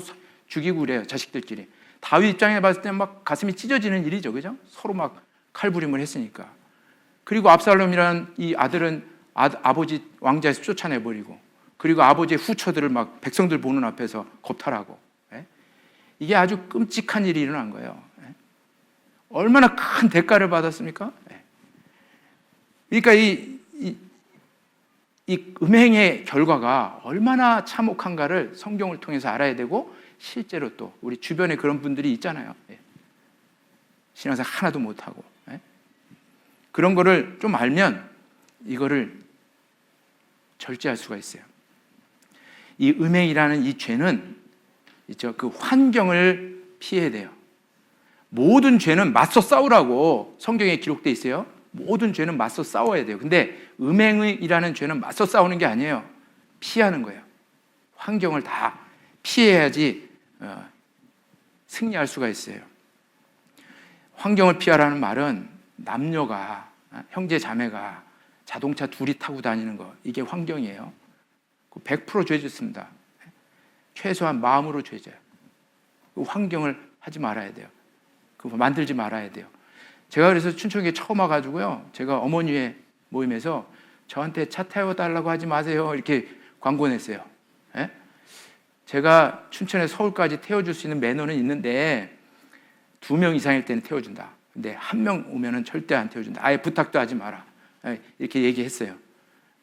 죽이고 그래요, 자식들끼리. 다윗 입장에 봤을 때 막 가슴이 찢어지는 일이죠, 그죠? 서로 막 칼부림을 했으니까. 그리고 압살롬이라는 이 아들은 아버지 왕자에서 쫓아내버리고, 그리고 아버지의 후처들을 막 백성들 보는 앞에서 겁탈하고. 예? 이게 아주 끔찍한 일이 일어난 거예요. 예? 얼마나 큰 대가를 받았습니까? 예? 그러니까 이 음행의 결과가 얼마나 참혹한가를 성경을 통해서 알아야 되고, 실제로 또 우리 주변에 그런 분들이 있잖아요. 예. 신앙생활 하나도 못하고. 예. 그런 거를 좀 알면 이거를 절제할 수가 있어요. 이 음행이라는 이 죄는 있죠, 그 환경을 피해야 돼요. 모든 죄는 맞서 싸우라고 성경에 기록되어 있어요. 모든 죄는 맞서 싸워야 돼요. 근데 음행이라는 죄는 맞서 싸우는 게 아니에요. 피하는 거예요. 환경을 다 피해야지 승리할 수가 있어요. 환경을 피하라는 말은 남녀가, 형제 자매가 자동차 둘이 타고 다니는 거, 이게 환경이에요. 100% 죄짓습니다. 최소한 마음으로 죄져요. 그 환경을 하지 말아야 돼요. 그거 만들지 말아야 돼요. 제가 그래서 춘천교회 처음 와가지고요, 제가 어머니의 모임에서 저한테 차 태워달라고 하지 마세요, 이렇게 광고 냈어요. 예? 제가 춘천에 서울까지 태워줄 수 있는 매너는 있는데 2명 이상일 때는 태워준다. 근데 1명 오면은 절대 안 태워준다. 아예 부탁도 하지 마라. 예, 이렇게 얘기했어요.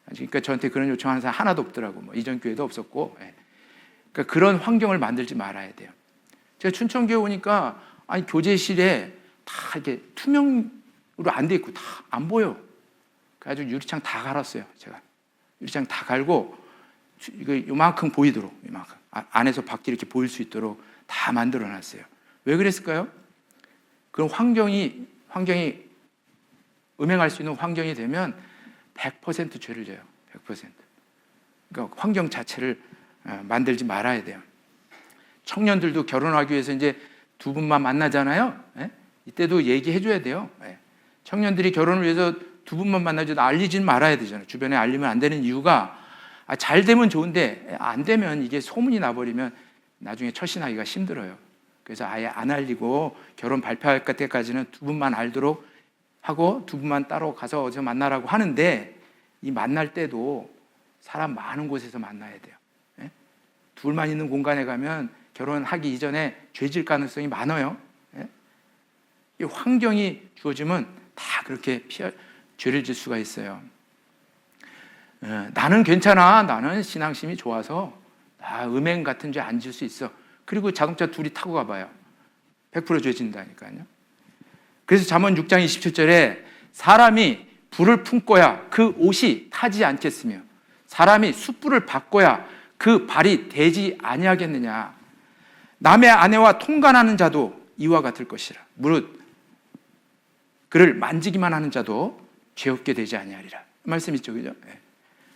그러니까 저한테 그런 요청하는 사람 하나도 없더라고. 뭐 이전 교회도 없었고. 예. 그러니까 그런 환경을 만들지 말아야 돼요. 제가 춘천교회 오니까 아니 교제실에 다 이렇게 투명으로 안 돼 있고 다 안 보여. 그래가지고 유리창 다 갈았어요. 제가 유리창 다 갈고 이거 요만큼 보이도록, 요만큼 안에서 밖에 이렇게 보일 수 있도록 다 만들어놨어요. 왜 그랬을까요? 그런 환경이 음행할 수 있는 환경이 되면 100% 죄를 져요. 100%. 그러니까 환경 자체를 만들지 말아야 돼요. 청년들도 결혼하기 위해서 이제 2분만 만나잖아요. 예? 이때도 얘기해 줘야 돼요. 예. 청년들이 결혼을 위해서 2분만 만나줘도 알리지는 말아야 되잖아요. 주변에 알리면 안 되는 이유가, 잘 되면 좋은데 안 되면 이게 소문이 나버리면 나중에 처신하기가 힘들어요. 그래서 아예 안 알리고 결혼 발표할 때까지는 2분만 알도록 하고 2분만 따로 가서 어디서 만나라고 하는데, 이 만날 때도 사람 많은 곳에서 만나야 돼요. 예? 둘만 있는 공간에 가면 결혼하기 이전에 죄질 가능성이 많아요. 예? 이 환경이 주어지면 다 그렇게 죄를 질 수가 있어요. 나는 괜찮아. 나는 신앙심이 좋아서 나 음행 같은 죄 안 질 수 있어. 그리고 자동차 둘이 타고 가봐요. 100% 죄 진다니까요. 그래서 잠언 6장 27절에 사람이 불을 품고야 그 옷이 타지 않겠으며 사람이 숯불을 받고야 그 발이 되지 아니하겠느냐. 남의 아내와 통간하는 자도 이와 같을 것이라. 무릇 그를 만지기만 하는 자도 죄 없게 되지 아니하리라. 말씀 있죠, 그죠? 네.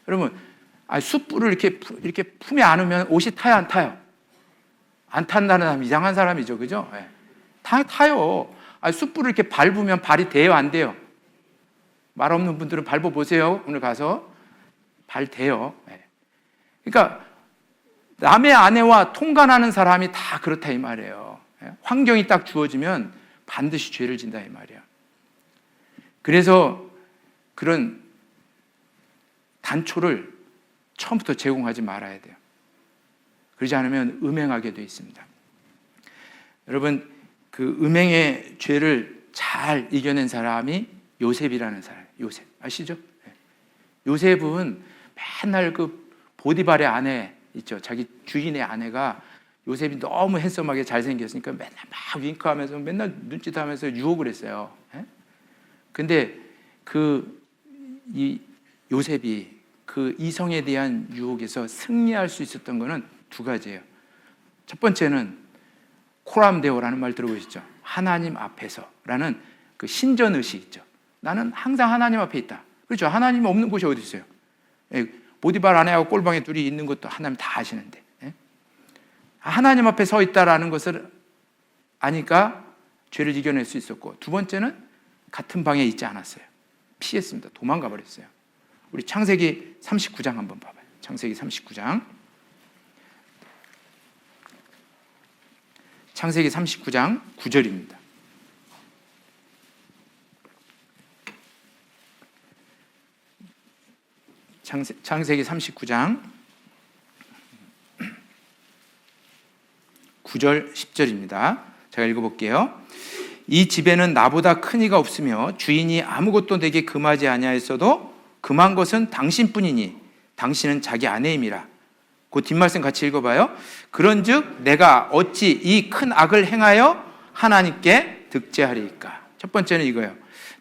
여러분, 숯불을 이렇게 품에 안으면 옷이 타야 안 타요? 안 탄다는 사람 이상한 사람이죠, 그죠? 네. 타요. 숯불을 이렇게 밟으면 발이 돼요, 안 돼요? 말 없는 분들은 밟아보세요. 오늘 가서 발 돼요. 네. 그러니까 남의 아내와 통간하는 사람이 다 그렇다 이 말이에요. 네. 환경이 딱 주어지면 반드시 죄를 진다 이 말이에요. 그래서 그런 단초를 처음부터 제공하지 말아야 돼요. 그러지 않으면 음행하게 돼 있습니다. 여러분, 그 음행의 죄를 잘 이겨낸 사람이 요셉이라는 사람. 요셉 아시죠? 요셉은 맨날 그 보디발의 아내 있죠. 자기 주인의 아내가 요셉이 너무 핸섬하게 잘생겼으니까 맨날 막 윙크하면서 맨날 눈짓하면서 유혹을 했어요. 근데 이 요셉이 그 이성에 대한 유혹에서 승리할 수 있었던 거는 2가지예요. 첫 번째는 코람데오라는 말 들어보셨죠? 하나님 앞에서라는 그 신전의식 있죠. 나는 항상 하나님 앞에 있다. 그렇죠? 하나님 없는 곳이 어디 있어요? 보디발 아내하고 꼴방에 둘이 있는 것도 하나님 다 아시는데, 하나님 앞에 서 있다라는 것을 아니까 죄를 이겨낼 수 있었고, 2번째는 같은 방에 있지 않았어요. 피했습니다. 도망가 버렸어요. 우리 창세기 39장 한번 봐봐요. 창세기 39장. 창세기 39장 9절입니다. 창세기 39장 9절 10절입니다. 제가 읽어볼게요. 이 집에는 나보다 큰 이가 없으며 주인이 아무것도 내게 금하지 아니하였어도 금한 것은 당신뿐이니 당신은 자기 아내임이라. 그 뒷말씀 같이 읽어봐요. 그런즉 내가 어찌 이 큰 악을 행하여 하나님께 득죄하리이까. 첫 번째는 이거예요.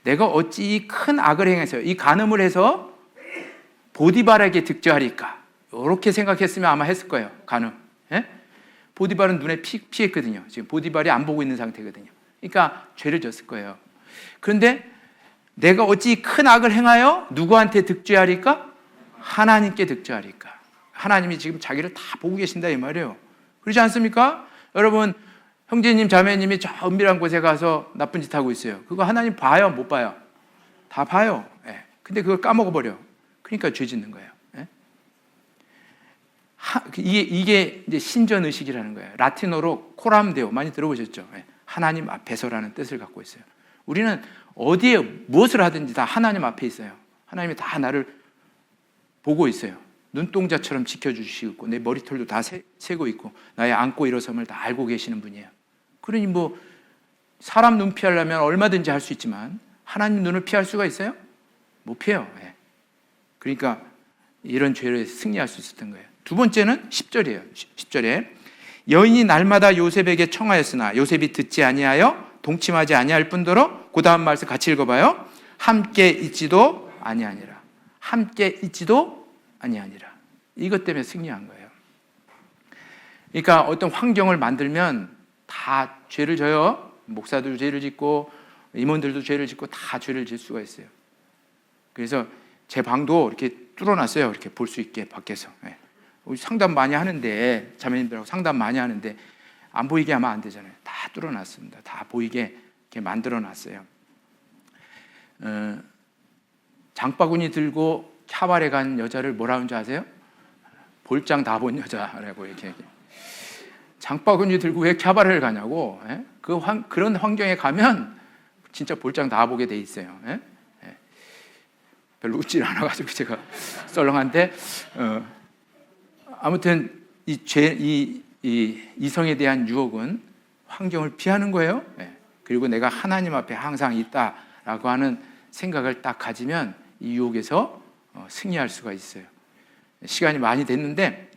내가 어찌 이 큰 악을 행해서, 이 간음을 해서 보디발에게 득죄하리까. 이렇게 생각했으면 아마 했을 거예요. 간음. 예? 보디발은 눈에 피했거든요. 지금 보디발이 안 보고 있는 상태거든요. 그러니까 죄를 졌을 거예요. 그런데 내가 어찌 큰 악을 행하여 누구한테 득죄하리까? 하나님께 득죄하리까. 하나님이 지금 자기를 다 보고 계신다 이 말이에요. 그렇지 않습니까? 여러분, 형제님 자매님이 저 은밀한 곳에 가서 나쁜 짓 하고 있어요. 그거 하나님 봐요? 못 봐요? 다 봐요. 예. 근데 그걸 까먹어버려. 그러니까 죄 짓는 거예요. 예? 이게 이제 신전 의식이라는 거예요. 라틴어로 코람데오 많이 들어보셨죠? 예. 하나님 앞에서라는 뜻을 갖고 있어요. 우리는 어디에 무엇을 하든지 다 하나님 앞에 있어요. 하나님이 다 나를 보고 있어요. 눈동자처럼 지켜주시고 있고 내 머리털도 다 세고 있고 나의 앉고 일어섬을 다 알고 계시는 분이에요. 그러니 뭐 사람 눈 피하려면 얼마든지 할 수 있지만 하나님 눈을 피할 수가 있어요? 못 피해요. 예. 그러니까 이런 죄를 승리할 수 있었던 거예요. 두 번째는 10절이에요. 10절에 여인이 날마다 요셉에게 청하였으나 요셉이 듣지 아니하여 동침하지 아니할 뿐더러 그 다음 말씀 같이 읽어봐요. 함께 있지도 아니하니라. 함께 있지도 아니하니라. 이것 때문에 승리한 거예요. 그러니까 어떤 환경을 만들면 다 죄를 져요. 목사도 죄를 짓고 임원들도 죄를 짓고 다 죄를 질 수가 있어요. 그래서 제 방도 이렇게 뚫어놨어요. 이렇게 볼 수 있게 밖에서. 우리 상담 많이 하는데 자매님들하고 상담 많이 하는데 안 보이게 하면 안 되잖아요. 다 뚫어놨습니다. 다 보이게 이렇게 만들어놨어요. 장바구니 들고 캬바레 간 여자를 뭐라는 줄 아세요? 볼장 다 본 여자라고 이렇게. 장바구니 들고 왜 캬바레를 가냐고. 예? 그런 환경에 가면 진짜 볼장 다 보게 돼 있어요. 예? 예. 별로 웃질 않아가지고 제가 썰렁한데 아무튼 이 이성에 대한 유혹은 환경을 피하는 거예요. 예. 그리고 내가 하나님 앞에 항상 있다라고 하는 생각을 딱 가지면 이 유혹에서 승리할 수가 있어요. 시간이 많이 됐는데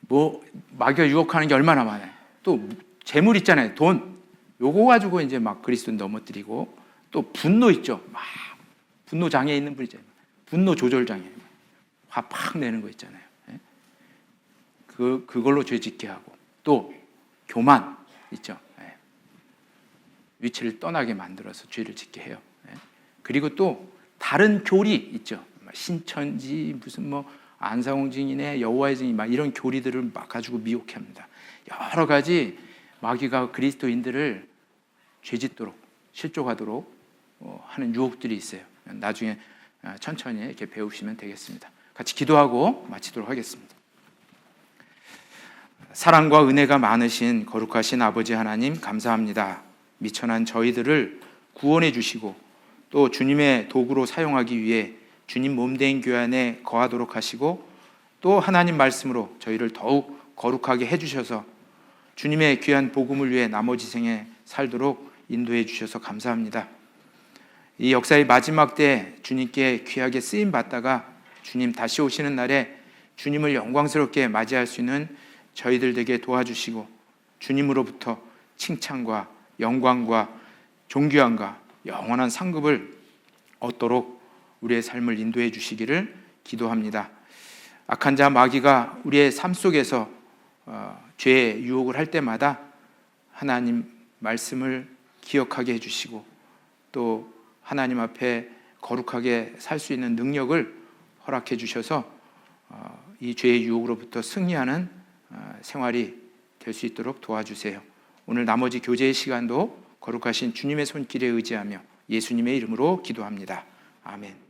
뭐 마귀가 유혹하는 게 얼마나 많아요. 또 재물 있잖아요. 돈. 요거 가지고 이제 막 그리스도 넘어뜨리고 또 분노 있죠. 막 분노 장애 있는 분 있잖아요. 분노 조절 장애. 화 팍 내는 거 있잖아요. 예? 그걸로 죄 짓게 하고 또 교만 있죠. 예. 위치를 떠나게 만들어서 죄를 짓게 해요. 예? 그리고 또 다른 교리 있죠. 신천지 무슨 뭐 안상홍 증인의 여호와의 증인 막 이런 교리들을 막 가지고 미혹해 합니다. 여러 가지 마귀가 그리스도인들을 죄짓도록 실족하도록 하는 유혹들이 있어요. 나중에 천천히 이렇게 배우시면 되겠습니다. 같이 기도하고 마치도록 하겠습니다. 사랑과 은혜가 많으신 거룩하신 아버지 하나님 감사합니다. 미천한 저희들을 구원해 주시고 또 주님의 도구로 사용하기 위해 주님 몸된 교회 안에 거하도록 하시고 또 하나님 말씀으로 저희를 더욱 거룩하게 해주셔서 주님의 귀한 복음을 위해 나머지 생에 살도록 인도해 주셔서 감사합니다. 이 역사의 마지막 때 주님께 귀하게 쓰임 받다가 주님 다시 오시는 날에 주님을 영광스럽게 맞이할 수 있는 저희들 되게 도와주시고 주님으로부터 칭찬과 영광과 존귀함과 영원한 상급을 얻도록 우리의 삶을 인도해 주시기를 기도합니다. 악한 자 마귀가 우리의 삶 속에서 죄의 유혹을 할 때마다 하나님 말씀을 기억하게 해주시고 또 하나님 앞에 거룩하게 살 수 있는 능력을 허락해 주셔서 이 죄의 유혹으로부터 승리하는 생활이 될 수 있도록 도와주세요. 오늘 나머지 교제의 시간도 거룩하신 주님의 손길에 의지하며 예수님의 이름으로 기도합니다. 아멘.